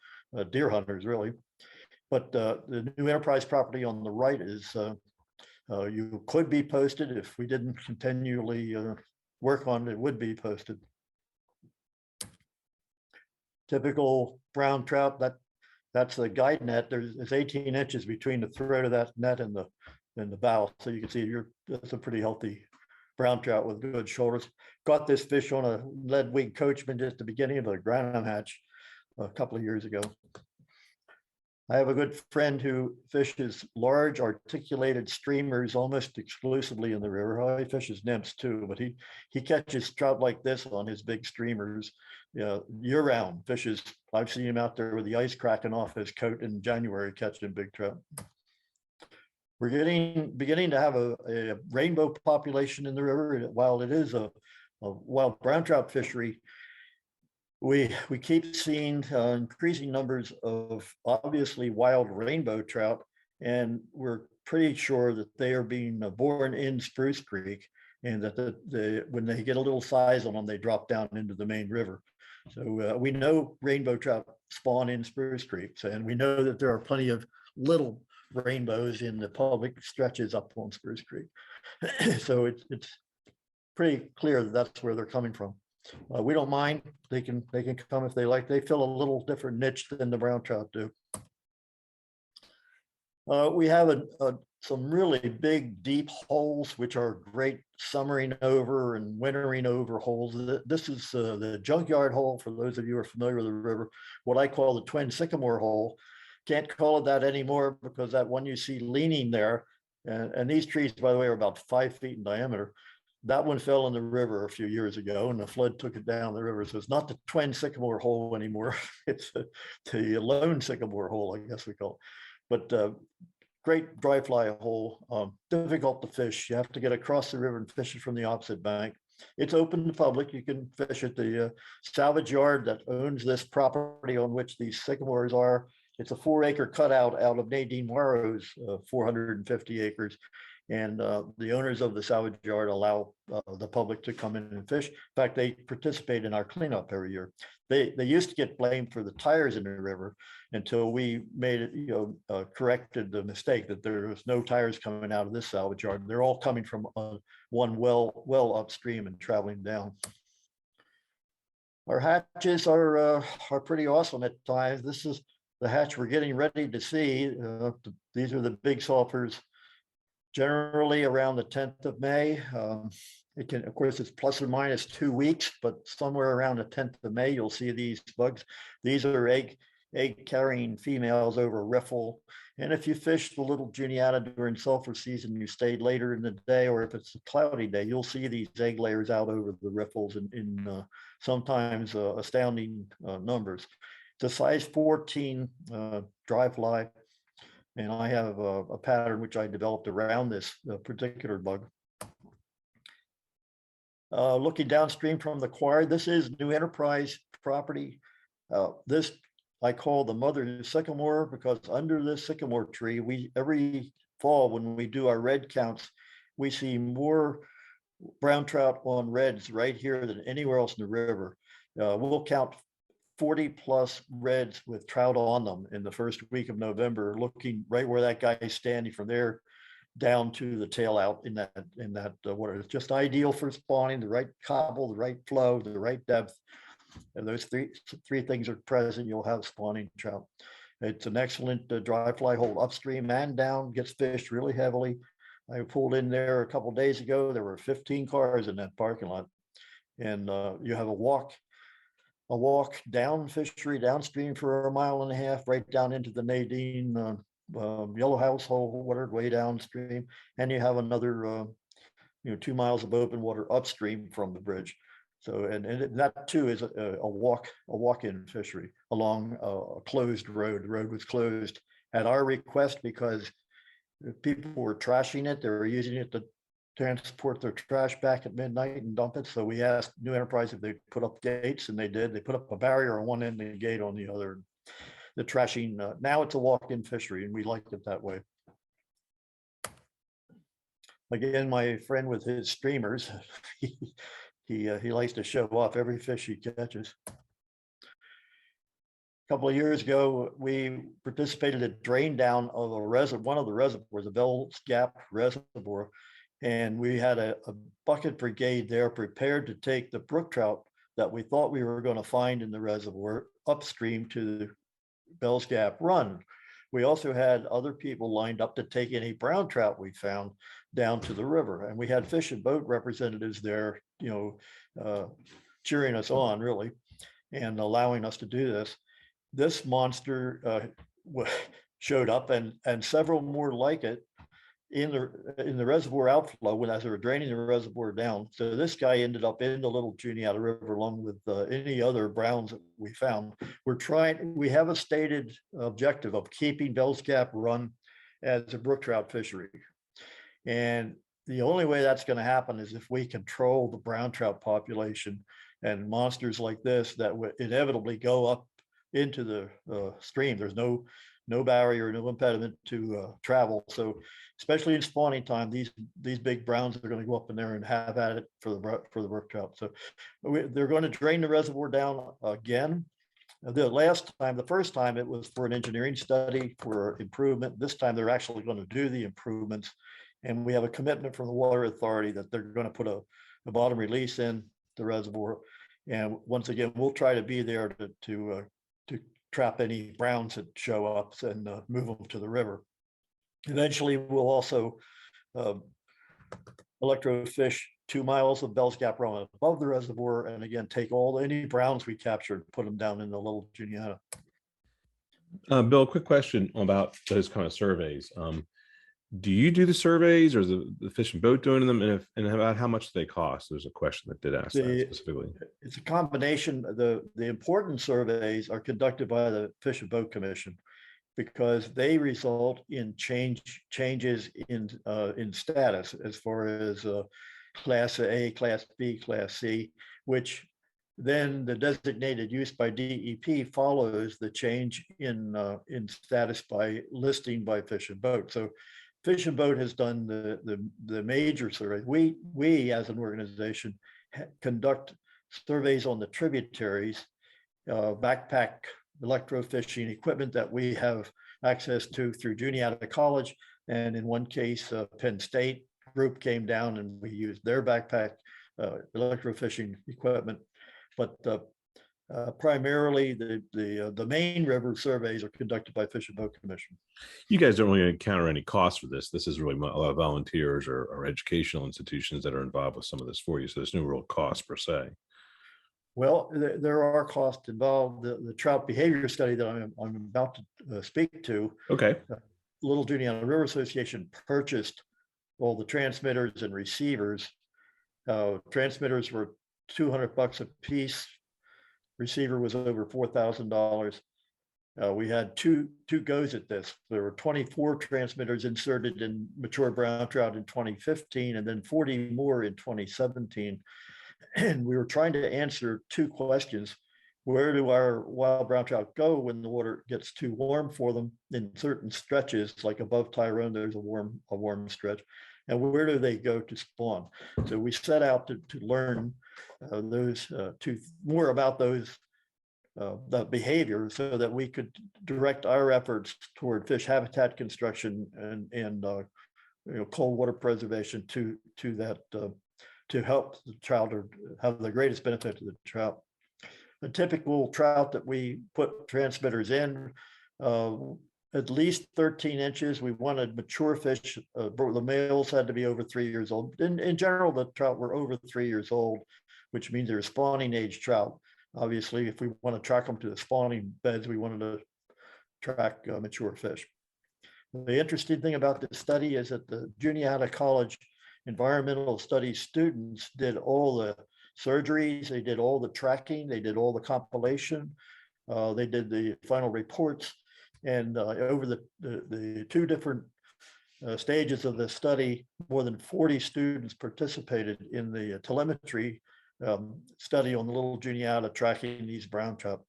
deer hunters, really. But the new enterprise property on the right is, you could be posted. If we didn't continually work on it, it would be posted. Typical brown trout, that's the guide net. There's 18 inches between the throat of that net and the bow. So you can see that's a pretty healthy brown trout with good shoulders. Got this fish on a lead wing coachman just at the beginning of the Granham hatch a couple of years ago. I have a good friend who fishes large articulated streamers almost exclusively in the river. He fishes nymphs too, but he catches trout like this on his big streamers year round. Fishes, I've seen him out there with the ice cracking off his coat in January catching big trout. We're beginning to have a rainbow population in the river. While it is a wild brown trout fishery, we keep seeing increasing numbers of obviously wild rainbow trout, and we're pretty sure that they are being born in Spruce Creek, and that when they get a little size on them, they drop down into the main river. So we know rainbow trout spawn in Spruce Creek, and we know that there are plenty of little rainbows in the public stretches up on Spruce Creek. So it's pretty clear that that's where they're coming from. We don't mind. They can come if they like. They fill a little different niche than the brown trout do. We have some really big, deep holes, which are great summering over and wintering over holes. This is the junkyard hole, for those of you who are familiar with the river, what I call the twin sycamore hole. Can't call it that anymore because that one you see leaning there, and these trees, by the way, are about 5 feet in diameter. That one fell in the river a few years ago, and the flood took it down the river. So it's not the twin sycamore hole anymore. It's the lone sycamore hole, I guess we call it. But great dry fly hole, difficult to fish. You have to get across the river and fish it from the opposite bank. It's open to public. You can fish at the salvage yard that owns this property on which these sycamores are. It's a 4-acre cutout out of Nadine Morrow's 450 acres. And the owners of the salvage yard allow the public to come in and fish. In fact, they participate in our cleanup every year. They used to get blamed for the tires in the river until we made it, corrected the mistake that there was no tires coming out of this salvage yard. They're all coming from one well upstream and traveling down. Our hatches are pretty awesome at times. This is the hatch we're getting ready to see. These are the big sulfurs, generally around the 10th of May. It can, of course, it's plus or minus 2 weeks, but somewhere around the 10th of May, you'll see these bugs. These are egg carrying females over riffle. And if you fish the little Juniata during sulfur season, you stayed later in the day, or if it's a cloudy day, you'll see these egg layers out over the riffles in sometimes astounding numbers. It's a size 14 dry fly. And I have a pattern which I developed around this particular bug. Looking downstream from the quarry, this is New Enterprise property. This I call the mother sycamore, because under this sycamore tree, every fall when we do our red counts, we see more brown trout on reds right here than anywhere else in the river. We'll count 40 plus reds with trout on them in the first week of November, looking right where that guy is standing from there down to the tail out in that water. It's just ideal for spawning, the right cobble, the right flow, the right depth. And those three things are present, you'll have spawning trout. It's an excellent dry fly hole upstream and down, gets fished really heavily. I pulled in there a couple of days ago. There were 15 cars in that parking lot. And you have a walk down fishery downstream for 1.5 miles, right down into the Nadine Yellow House hole, water way downstream. And you have another 2 miles of open water upstream from the bridge. So, and that too is a walk-in fishery along a closed road. The road was closed at our request because people were trashing it. They were using it to transport their trash back at midnight and dump it. So we asked New Enterprise if they put up gates, and they did. They put up a barrier on one end and a gate on the other. The trashing, now it's a walk-in fishery, and we like it that way. Again, my friend with his streamers, he likes to show off every fish he catches. A couple of years ago, we participated in drain down of one of the reservoirs, the Bell's Gap Reservoir, and we had a bucket brigade there prepared to take the brook trout that we thought we were going to find in the reservoir upstream to the Bell's Gap Run. We also had other people lined up to take any brown trout we found down to the river. And we had fish and boat representatives there, cheering us on really, and allowing us to do this. This monster showed up and several more like it in the reservoir outflow as they were draining the reservoir down. So this guy ended up in the little Juniata River along with any other browns that we found. We have a stated objective of keeping Bell's Gap Run as a brook trout fishery. And the only way that's going to happen is if we control the brown trout population, and monsters like this that would inevitably go up into the stream. There's no barrier, no impediment to travel. So especially in spawning time, these big browns are going to go up in there and have at it for the brook trout. So they're going to drain the reservoir down again. The first time it was for an engineering study for improvement. This time they're actually going to do the improvements. And we have a commitment from the Water Authority that they're going to put a bottom release in the reservoir. And once again, we'll try to be there to trap any browns that show up and move them to the river. Eventually, we'll also electrofish 2 miles of Bell's Gap Run above the reservoir, and again, take any browns we captured, put them down in the little Juniata. Bill, quick question about those kind of surveys. Do you do the surveys, or is the fish and boat doing them? And about how much they cost? There's a question that did ask that specifically. It's a combination. The important surveys are conducted by the Fish and Boat Commission because they result in changes in status as far as Class A, Class B, Class C, which then the designated use by DEP follows the change in status by listing by Fish and Boat. So Fish and Boat has done the major survey. We as an organization conduct surveys on the tributaries, backpack electrofishing equipment that we have access to through Juniata College. And in one case, Penn State group came down and we used their backpack electrofishing equipment. But primarily the main river surveys are conducted by Fish and Boat Commission. You guys don't really encounter any cost for this. This is really a lot of volunteers or educational institutions that are involved with some of this for you. So there's no real cost per se. Well, there are costs involved. The trout behavior study that I'm about to speak to. Okay. Little Juniata River Association purchased all the transmitters and receivers. Transmitters were $200 a piece. Receiver was over $4,000. We had two goes at this. There were 24 transmitters inserted in mature brown trout in 2015, and then 40 more in 2017. And we were trying to answer two questions. Where do our wild brown trout go when the water gets too warm for them in certain stretches, like above Tyrone, there's a warm stretch. And where do they go to spawn? So we set out to learn more about those the behavior so that we could direct our efforts toward fish habitat construction and cold water preservation to that to help the trout or have the greatest benefit to the trout. A typical trout that we put transmitters in, at least 13 inches. We wanted mature fish. The males had to be over 3 years old. In general, the trout were over 3 years old, which means they're spawning age trout. Obviously, if we want to track them to the spawning beds, we wanted to track mature fish. The interesting thing about this study is that the Juniata College environmental studies students did all the surgeries, they did all the tracking, they did all the compilation, they did the final reports, and over the two different stages of the study, more than 40 students participated in the telemetry study on the Little Juniata tracking these brown trout.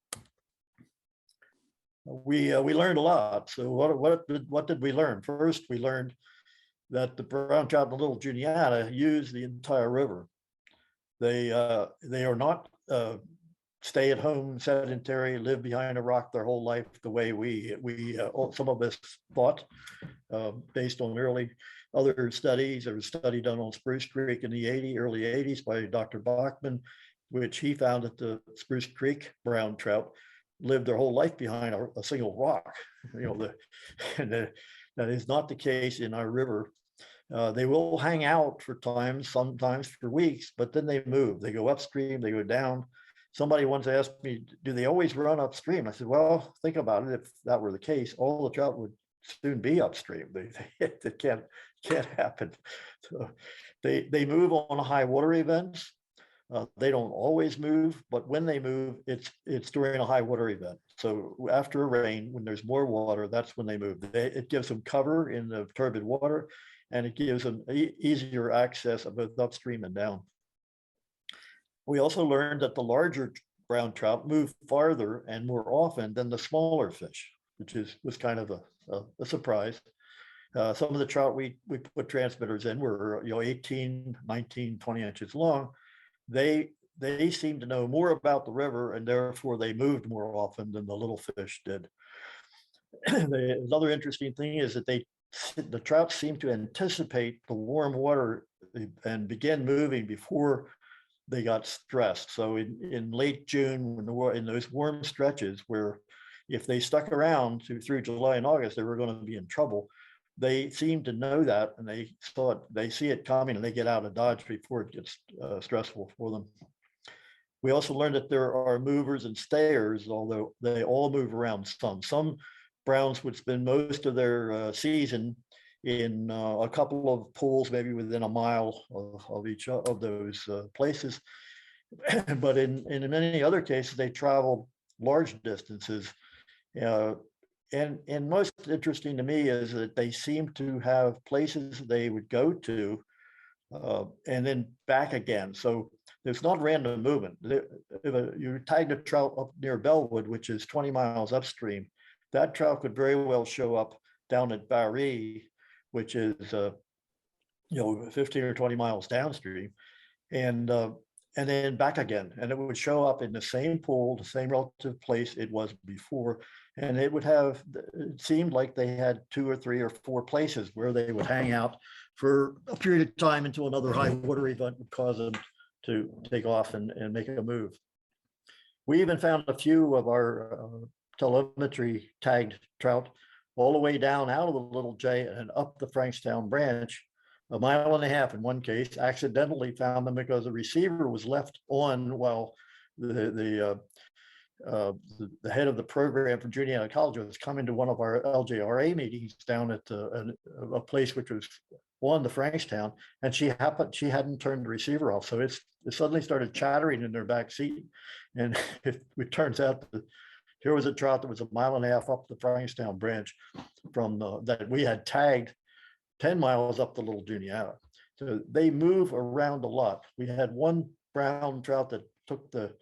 We learned a lot. So what did we learn? First, we learned that the brown trout in the Little Juniata use the entire river. They are not stay-at-home, sedentary, live behind a rock their whole life the way we some of us thought, based on other studies. There was a study done on Spruce Creek in the early 80s by Dr. Bachman, which he found that the Spruce Creek brown trout lived their whole life behind a single rock. That is not the case in our river. They will hang out for times, sometimes for weeks, but then they move. They go upstream, they go down. Somebody once asked me, do they always run upstream? I said, well, think about it. If that were the case, all the trout would soon be upstream. It can't happen. So they move on high water events. They don't always move, but when they move, it's during a high water event. So after a rain, when there's more water, that's when they move. It gives them cover in the turbid water, and it gives them easier access of both upstream and down. We also learned that the larger brown trout move farther and more often than the smaller fish, which was kind of a surprise. Some of the trout we put transmitters in were 18, 19, 20 inches long. They seemed to know more about the river, and therefore they moved more often than the little fish did. Another interesting thing is that the trout seem to anticipate the warm water and begin moving before they got stressed. So in late June, in those warm stretches where if they stuck around through July and August, they were going to be in trouble. They seem to know that, and they see it coming, and they get out of Dodge before it gets stressful for them. We also learned that there are movers and stayers, although they all move around some. Some browns would spend most of their season in a couple of pools, maybe within a mile of each of those places. But in many other cases, they travel large distances. And most interesting to me is that they seem to have places they would go to and then back again. So it's not random movement. If you tagged a trout up near Bellwood, which is 20 miles upstream, that trout could very well show up down at Barry, which is 15 or 20 miles downstream, and then back again, and it would show up in the same pool, the same relative place it was before, and it would have, it seemed like they had 2 or 3 or 4 places where they would hang out for a period of time until another high water event would cause them to take off and make a move. We even found a few of our telemetry tagged trout all the way down out of the Little J and up the Frankstown branch, 1.5 miles in one case. Accidentally found them because the receiver was left on while the head of the program for Juniata College was coming to one of our LJRA meetings down at a place which was on the Frankstown, and she hadn't turned the receiver off, so it suddenly started chattering in their back seat, and it turns out that here was a trout that was 1.5 miles up the Frankstown branch from that we had tagged 10 miles up the Little Juniata. So they move around a lot. We had one brown trout that took the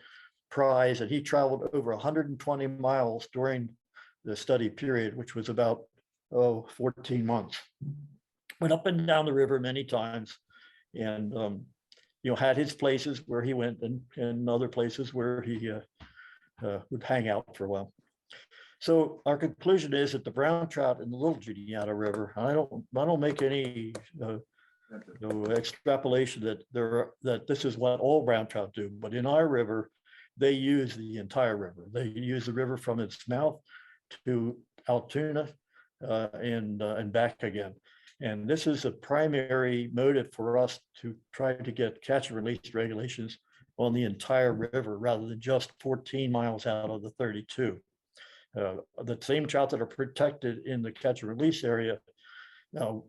prize, and he traveled over 120 miles during the study period, which was about 14 months. Went up and down the river many times, and had his places where he went, and other places where he would hang out for a while. So our conclusion is that the brown trout in the Little Juniata River, and I don't make any extrapolation that this is what all brown trout do, but in our river, they use the entire river. They use the river from its mouth to Altoona and back again. And this is a primary motive for us to try to get catch and release regulations on the entire river rather than just 14 miles out of the 32. The same trout that are protected in the catch and release area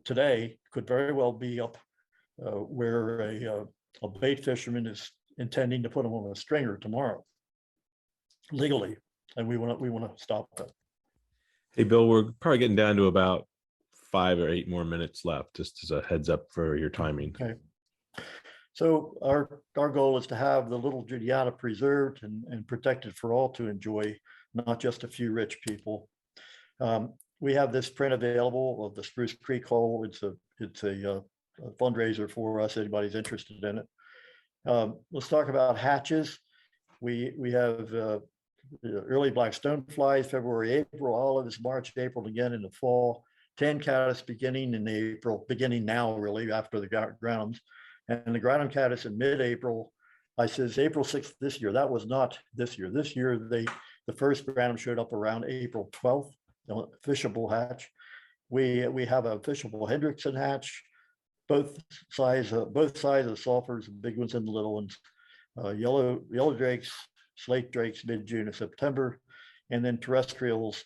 today could very well be up where a bait fisherman is intending to put them on a stringer tomorrow legally, and we want to stop that. Hey, Bill, we're probably getting down to about 5 or 8 more minutes left, just as a heads up for your timing. Okay. So our goal is to have the Little Juniata preserved and protected for all to enjoy, not just a few rich people. We have this print available of the Spruce Creek hole. It's a fundraiser for us, anybody's interested in it. Let's talk about hatches. We have early black stoneflies, February, April, olives, March, April, again in the fall. Tan caddis beginning in April, beginning now really after the grounds, and the ground caddis in mid-April. I says April 6th this year. That was not this year. This year the first ground showed up around April 12th. Fishable hatch. We have a fishable Hendrickson hatch, both sides of the sulfurs, the big ones and the little ones. Yellow drakes, slate drakes mid-June or September, and then terrestrials.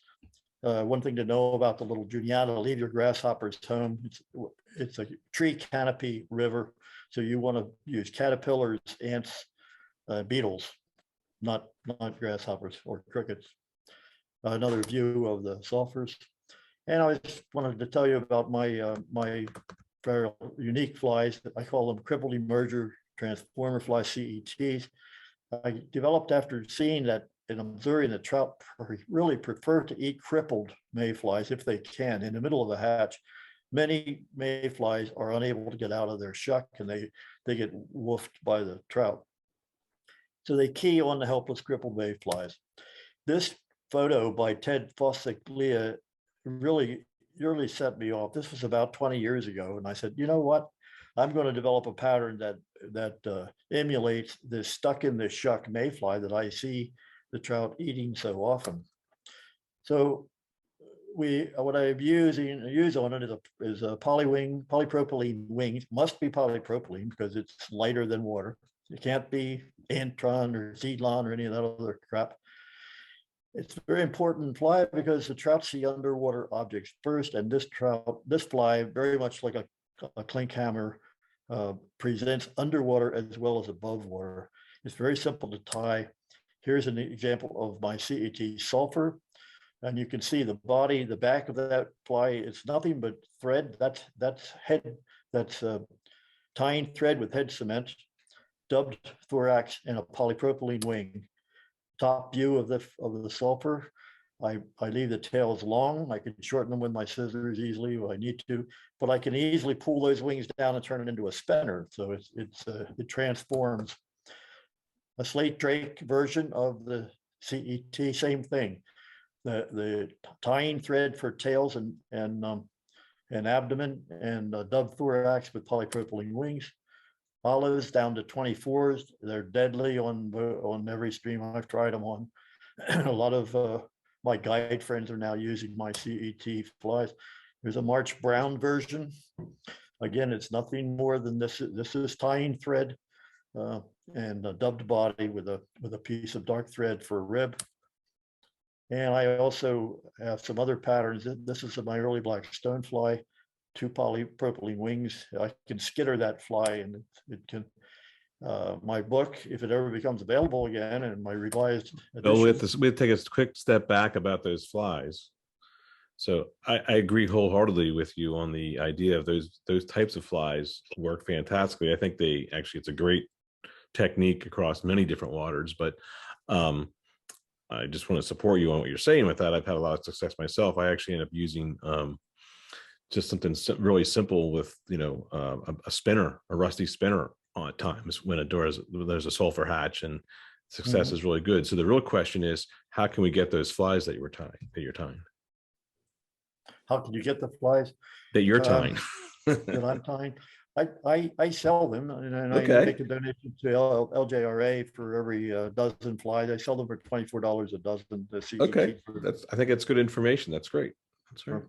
One thing to know about the Little Juniata: leave your grasshoppers home. It's a tree canopy river, so you want to use caterpillars, ants, beetles, not grasshoppers or crickets. Another view of the sulfurs, and I just wanted to tell you about my my very unique flies. I call them crippled emerger transformer fly, CETs. I developed after seeing that and observing that trout really prefer to eat crippled mayflies if they can. In the middle of a hatch, many mayflies are unable to get out of their shuck, and they get woofed by the trout. So they key on the helpless crippled mayflies. This photo by Ted Fosseglia really set me off. This was about 20 years ago, and I said, you know what? I'm going to develop a pattern that emulates this stuck in the shuck mayfly that I see the trout eating so often. So what I'm use on it is a polypropylene wings. Must be polypropylene because it's lighter than water. It can't be Antron or Zedlon or any of that other crap. It's a very important fly because the trout see underwater objects first, and this fly, very much like a clinkhammer, presents underwater as well as above water. It's very simple to tie. Here's an example of my CET sulfur, and you can see the body, the back of that fly. It's nothing but thread. That's tying thread with head cement. dubbed thorax, and a polypropylene wing. Top view of the sulfur. I leave the tails long. I can shorten them with my scissors easily if I need to, but I can easily pull those wings down and turn it into a spinner. So it transforms. A slate drake version of the CET, same thing. The tying thread for tails and abdomen, and dove thorax with polypropylene wings. Olives down to 24s. They're deadly on every stream I've tried them on. A lot of my guide friends are now using my CET flies. There's a March Brown version. Again, it's nothing more than this. This is tying thread and a dubbed body with a piece of dark thread for a rib. And I also have some other patterns. This is my early black stonefly, 2 polypropylene wings. I can skitter that fly, and it can. My book, if it ever becomes available again, and my revised edition. Well, we have to take a quick step back about those flies. So I agree wholeheartedly with you on the idea of those types of flies work fantastically. I think it's a great technique across many different waters, but I just want to support you on what you're saying with that. I've had a lot of success myself. I actually end up using just something really simple with, a spinner, a rusty spinner at times when there's a sulfur hatch, and success is really good. So the real question is, how can we get those flies that you're tying? How can you get the flies That you're tying? that I'm tying? I sell them, and I Okay. make a donation to LJRA for every dozen flies. I sell them for $24 a dozen. The CET Okay, for- I think that's good information. That's great. That's right.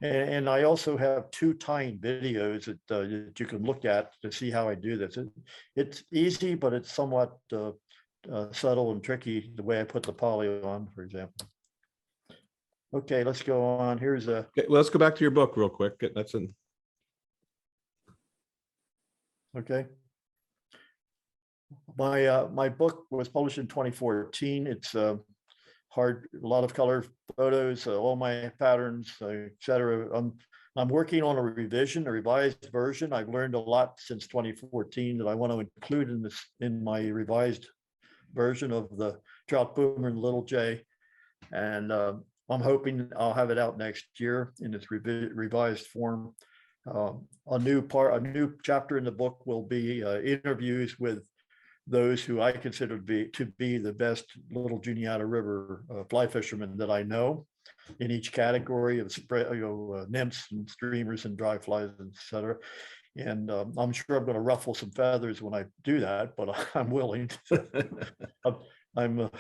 And I also have 2 tying videos that you can look at to see how I do this. It's easy, but it's somewhat subtle and tricky the way I put the poly on, for example. Okay, let's go on. Here's a. Okay, well, let's go back to your book real quick. That's in. Okay. My book was published in 2014. It's hard, a lot of color photos, all my patterns, etc. I'm working on a revised version. I've learned a lot since 2014 that I want to include in my revised version of the trout boomer and little J. And I'm hoping I'll have it out next year in its revised form. A new chapter in the book will be interviews with those who I consider to be the best little Juniata River fly fishermen that I know in each category of nymphs and streamers and dry flies, etc. And I'm sure I'm going to ruffle some feathers when I do that, but I'm willing. I'm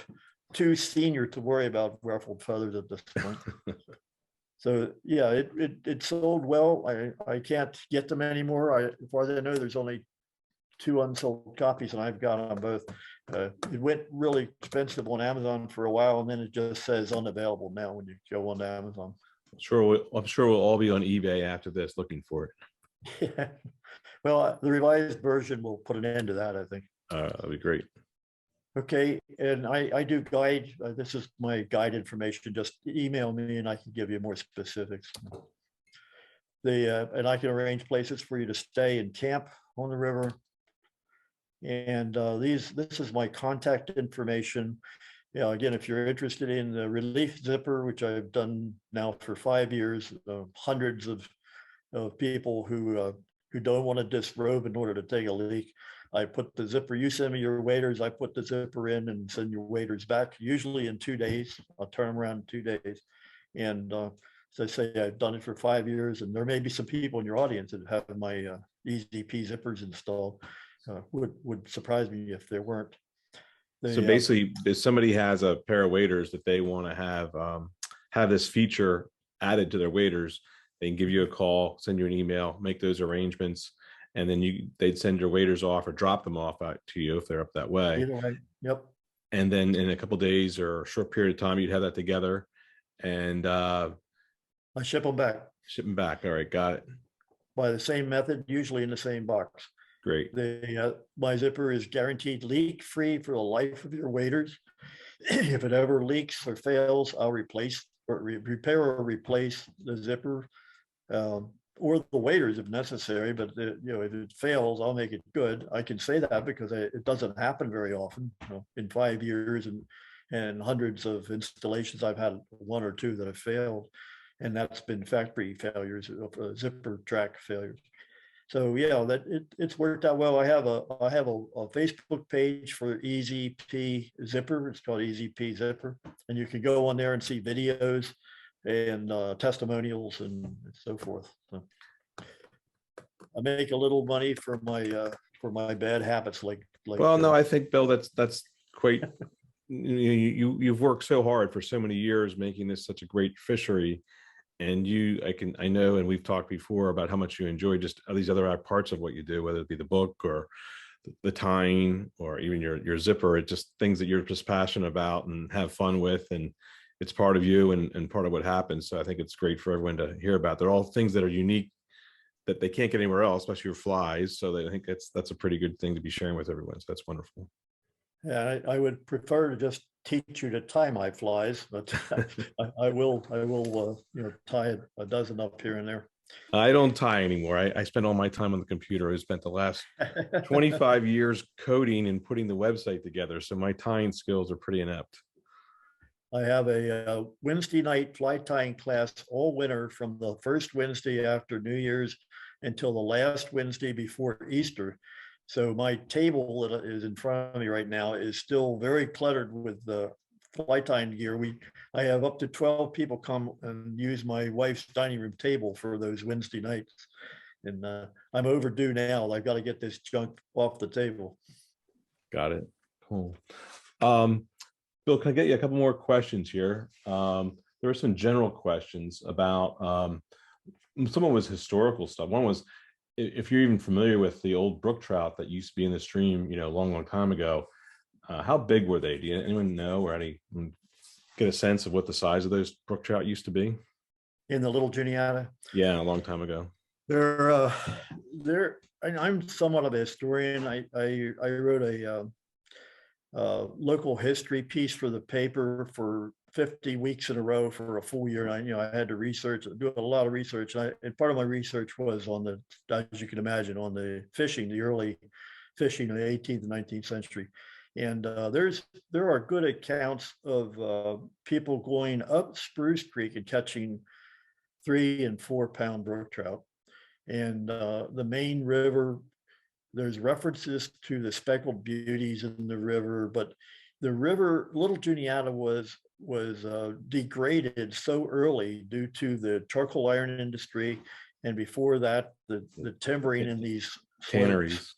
too senior to worry about ruffled feathers at this point. So yeah, it sold well. I can't get them anymore. As far as I know, there's only 2 unsold copies, and I've got them both. It went really expensive on Amazon for a while, and then it just says unavailable now when you go on Amazon. I'm sure we'll all be on eBay after this looking for it. Yeah. Well, the revised version will put an end to that, I think. That'd be great. Okay, and I do guide. This is my guide information. Just email me, and I can give you more specifics. And I can arrange places for you to stay and camp on the river. And this is my contact information. Again, if you're interested in the relief zipper, which I've done now for 5 years, hundreds of people who don't want to disrobe in order to take a leak. I put the zipper, you send me your waders, I put the zipper in and send your waders back, usually in 2 days. I'll turn them around in 2 days. And as I say, I've done it for 5 years, and there may be some people in your audience that have my EZP zippers installed. Would surprise me if there weren't. So basically, if somebody has a pair of waders that they want to have this feature added to their waders, they can give you a call, send you an email, make those arrangements, and then they'd send your waders off or drop them off out to you if they're up that way. Either way, yep. And then in a couple of days or a short period of time, you'd have that together, and I ship them back. Ship them back. All right, got it. By the same method, usually in the same box. Great. My zipper is guaranteed leak-free for the life of your waders. If it ever leaks or fails, I'll repair or replace the zipper. or the waiters if necessary, but if it fails, I'll make it good. I can say that because it doesn't happen very often. In 5 years and hundreds of installations, I've had one or two that have failed, and that's been factory failures, zipper track failures. So yeah, it's worked out well. I have a Facebook page for Easy P Zipper. It's called Easy P Zipper, and you can go on there and see videos and testimonials and so forth. So I make a little money for my bad habits, like. Well, no, I think, Bill, that's quite. You've worked so hard for so many years making this such a great fishery, and I know, and we've talked before about how much you enjoy just these other parts of what you do, whether it be the book or the tying or even your zipper. It's just things that you're just passionate about and have fun with, and it's part of you and part of what happens. So I think it's great for everyone to hear about. They're all things that are unique that they can't get anywhere else, especially your flies. So I think that's a pretty good thing to be sharing with everyone. So that's wonderful. Yeah, I would prefer to just teach you to tie my flies, but I will tie a dozen up here and there. I don't tie anymore. I spend all my time on the computer. I spent the last 25 years coding and putting the website together. So my tying skills are pretty inept. I have a Wednesday night fly tying class all winter from the first Wednesday after New Year's until the last Wednesday before Easter. So my table that is in front of me right now is still very cluttered with the fly tying gear. I have up to 12 people come and use my wife's dining room table for those Wednesday nights. And I'm overdue now. I've got to get this junk off the table. Got it. Cool. Bill, can I get you a couple more questions here? There were some general questions about, someone was historical stuff. One was, if you're even familiar with the old brook trout that used to be in the stream, a long time ago, how big were they? Do anyone know, or get a sense of what the size of those brook trout used to be? In the Little Juniata? Yeah, a long time ago. I'm somewhat of a historian. I wrote a local history piece for the paper for 50 weeks in a row for a full year. And I had to do a lot of research. And part of my research was on as you can imagine, on the early fishing in the 18th and 19th century. And there are good accounts of people going up Spruce Creek and catching 3 and 4 pound brook trout. And the main river, there's references to the speckled beauties in the river, but the river, Little Juniata, was degraded so early due to the charcoal iron industry, and before that, the timbering in these Tanneries.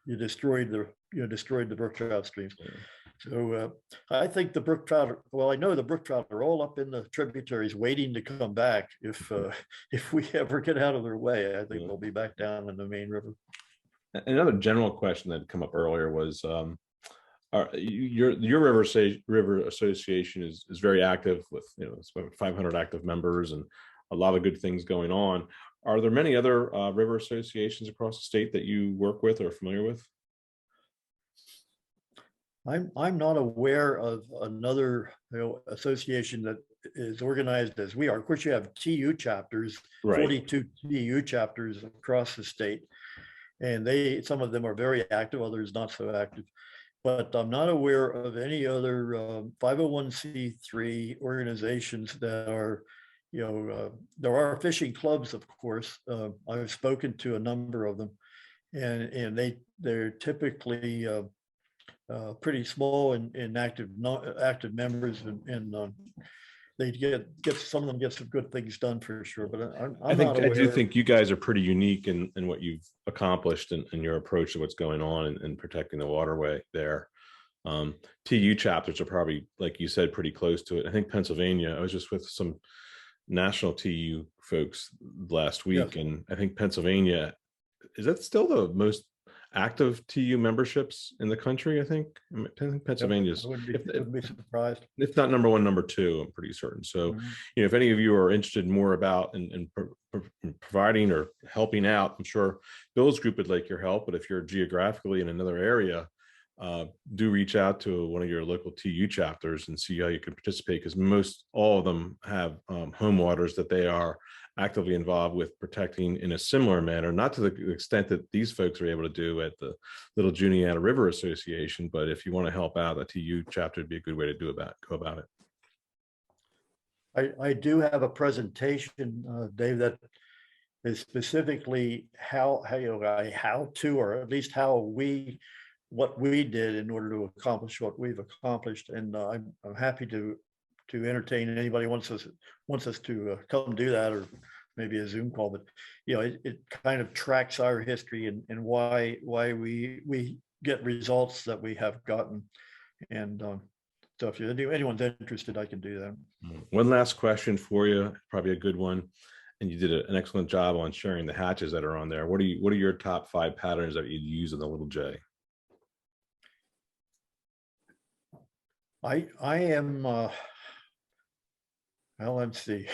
You destroyed the brook trout streams. So I think the brook trout, I know the brook trout are all up in the tributaries waiting to come back. If we ever get out of their way, I think they'll be back down in the main river. Another general question that had come up earlier was, your river association is very active with it's about 500 active members and a lot of good things going on. Are there many other river associations across the state that you work with or are familiar with? I'm not aware of another association that is organized as we are. Of course, you have TU chapters, right. 42 TU chapters across the state, and some of them are very active, others not so active. But I'm not aware of any other 501c3 organizations that are, there are fishing clubs, of course. I've spoken to a number of them, and they're typically pretty small and active members, and they get some of them get some good things done for sure. But I do think you guys are pretty unique in what you've accomplished in your approach to what's going on and protecting the waterway there. TU chapters are probably, like you said, pretty close to it. I think Pennsylvania, I was just with some national TU folks last week, yes. And I think Pennsylvania, is that still the most active TU memberships in the country? I think Pennsylvania's, I wouldn't be surprised. If not number one, number two, I'm pretty certain. So, if any of you are interested more about and providing or helping out, I'm sure Bill's group would like your help. But if you're geographically in another area, do reach out to one of your local TU chapters and see how you can participate, because all of them have home waters that they are actively involved with protecting in a similar manner, not to the extent that these folks are able to do at the Little Juniata River Association, but if you want to help out, the TU chapter would be a good way to go about it. I do have a presentation, Dave, that is specifically how to, or at least what we did in order to accomplish what we've accomplished. And I'm happy to entertain anybody wants us to come do that, or maybe a Zoom call. But it kind of tracks our history and why we get results that we have gotten. And so if anyone's interested, I can do that. One last question for you, probably a good one. And you did an excellent job on sharing the hatches that are on there. What are your top 5 patterns that you'd use in the Little J? I am well, let's see.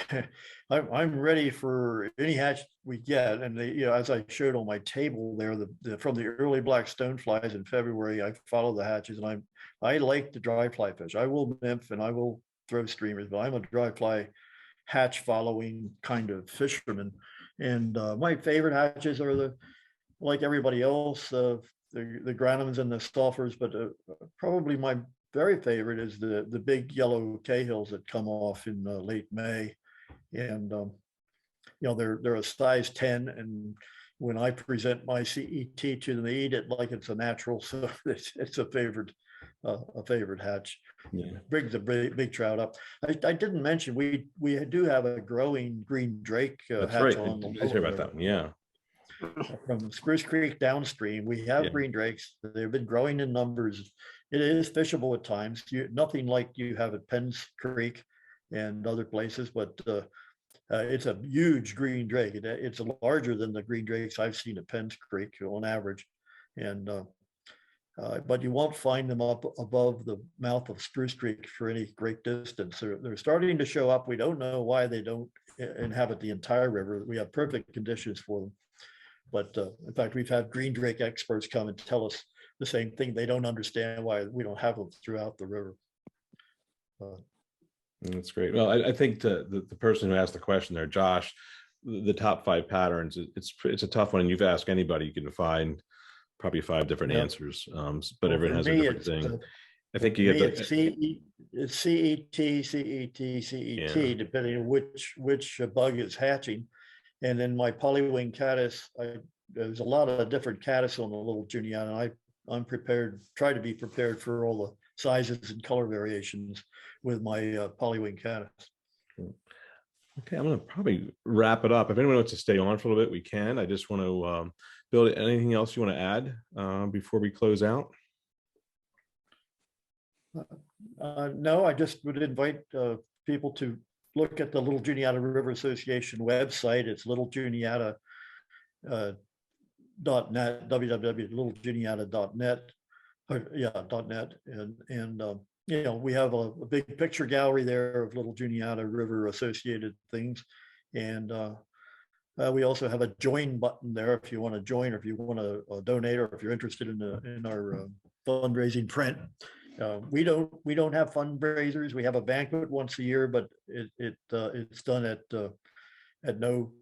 I'm ready for any hatch we get. And as I showed on my table there, from the early black stoneflies in February, I follow the hatches, and I like to dry fly fish. I will nymph and I will throw streamers, but I'm a dry fly hatch following kind of fisherman. And my favorite hatches are like everybody else, the Granums and the Sulfurs, but probably my very favorite is the big yellow Cahills that come off in late May. And they're a size 10, and when I present my CET to them, they eat it like it's a natural. So it's a favorite hatch. Yeah. Brings a big trout up. I didn't mention we do have a growing green drake That's hatch right. on. I hear about that one. Yeah. From Spruce Creek downstream, we have green drakes. They've been growing in numbers. It is fishable at times. Nothing like you have at Penns Creek and other places, but it's a huge green drake. It's larger than the green drakes I've seen at Penns Creek on average. And but you won't find them up above the mouth of Spruce Creek for any great distance. They're starting to show up. We don't know why they don't inhabit the entire river. We have perfect conditions for them. But in fact, we've had green drake experts come and tell us the same thing. They don't understand why we don't have them throughout the river. That's great. Well, I think the person who asked the question there, Josh, the top 5 patterns, it's a tough one. And you've asked anybody, you can find probably 5 different answers, but everyone has a different thing. I think you get it's CET, depending on which bug is hatching. And then my polywing caddis, there's a lot of different caddis on the Little Juniata, and I'm try to be prepared for all the sizes and color variations with my polywing caddis. Okay, I'm going to probably wrap it up. If anyone wants to stay on for a little bit, we can. I just want to Bill, anything else you want to add before we close out? No, I just would invite people to look at the Little Juniata River Association website. It's littlejuniata.net, www.littlejuniata.net. .net, and we have a big picture gallery there of Little Juniata River associated things, and we also have a join button there if you want to join, or if you want to donate, or if you're interested in our fundraising print. We don't have fundraisers. We have a banquet once a year, but it's done at no.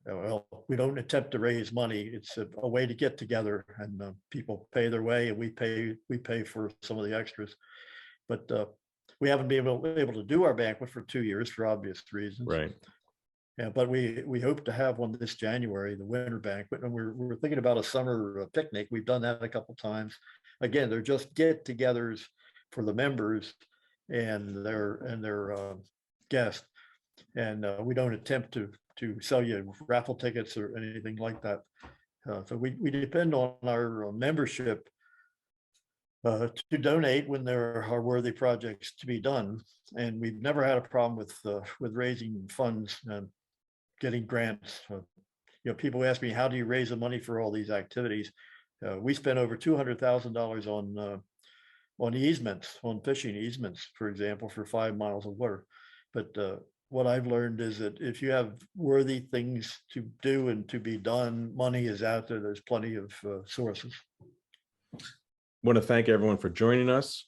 Well, we don't attempt to raise money. It's a way to get together, and people pay their way, and we pay for some of the extras. But we haven't been able to do our banquet for 2 years for obvious reasons. Right. Yeah, but we hope to have one this January, the winter banquet, and we're thinking about a summer picnic. We've done that a couple times. Again, they're just get-togethers for the members and their guests, and we don't attempt to sell you raffle tickets or anything like that. So we depend on our membership to donate when there are worthy projects to be done, and we've never had a problem with raising funds and getting grants. People ask me, how do you raise the money for all these activities? We spent over $200,000 on easements, on fishing easements, for example, for 5 miles of water. But what I've learned is that if you have worthy things to do and to be done, money is out there. There's plenty of sources. I want to thank everyone for joining us.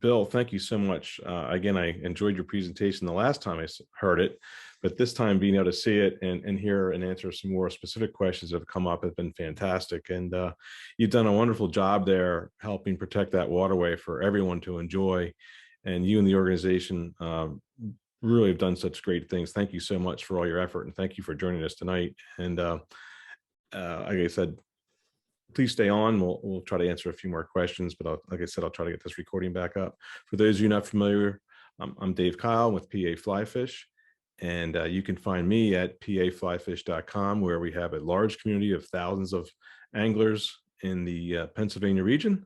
Bill, thank you so much. Again, I enjoyed your presentation the last time I heard it. but this time being able to see it and hear and answer some more specific questions that have come up has been fantastic. And you've done a wonderful job there helping protect that waterway for everyone to enjoy. And you and the organization really have done such great things. Thank you so much for all your effort, and thank you for joining us tonight. And like I said, please stay on. We'll try to answer a few more questions, but like I said, I'll try to get this recording back up. For those of you not familiar, I'm Dave Kyle with PA Flyfish, and you can find me at paflyfish.com, where we have a large community of thousands of anglers in the Pennsylvania region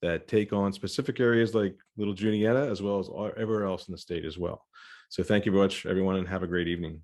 that take on specific areas like Little Juniata, as well as everywhere else in the state as well. So thank you very much, everyone, and have a great evening.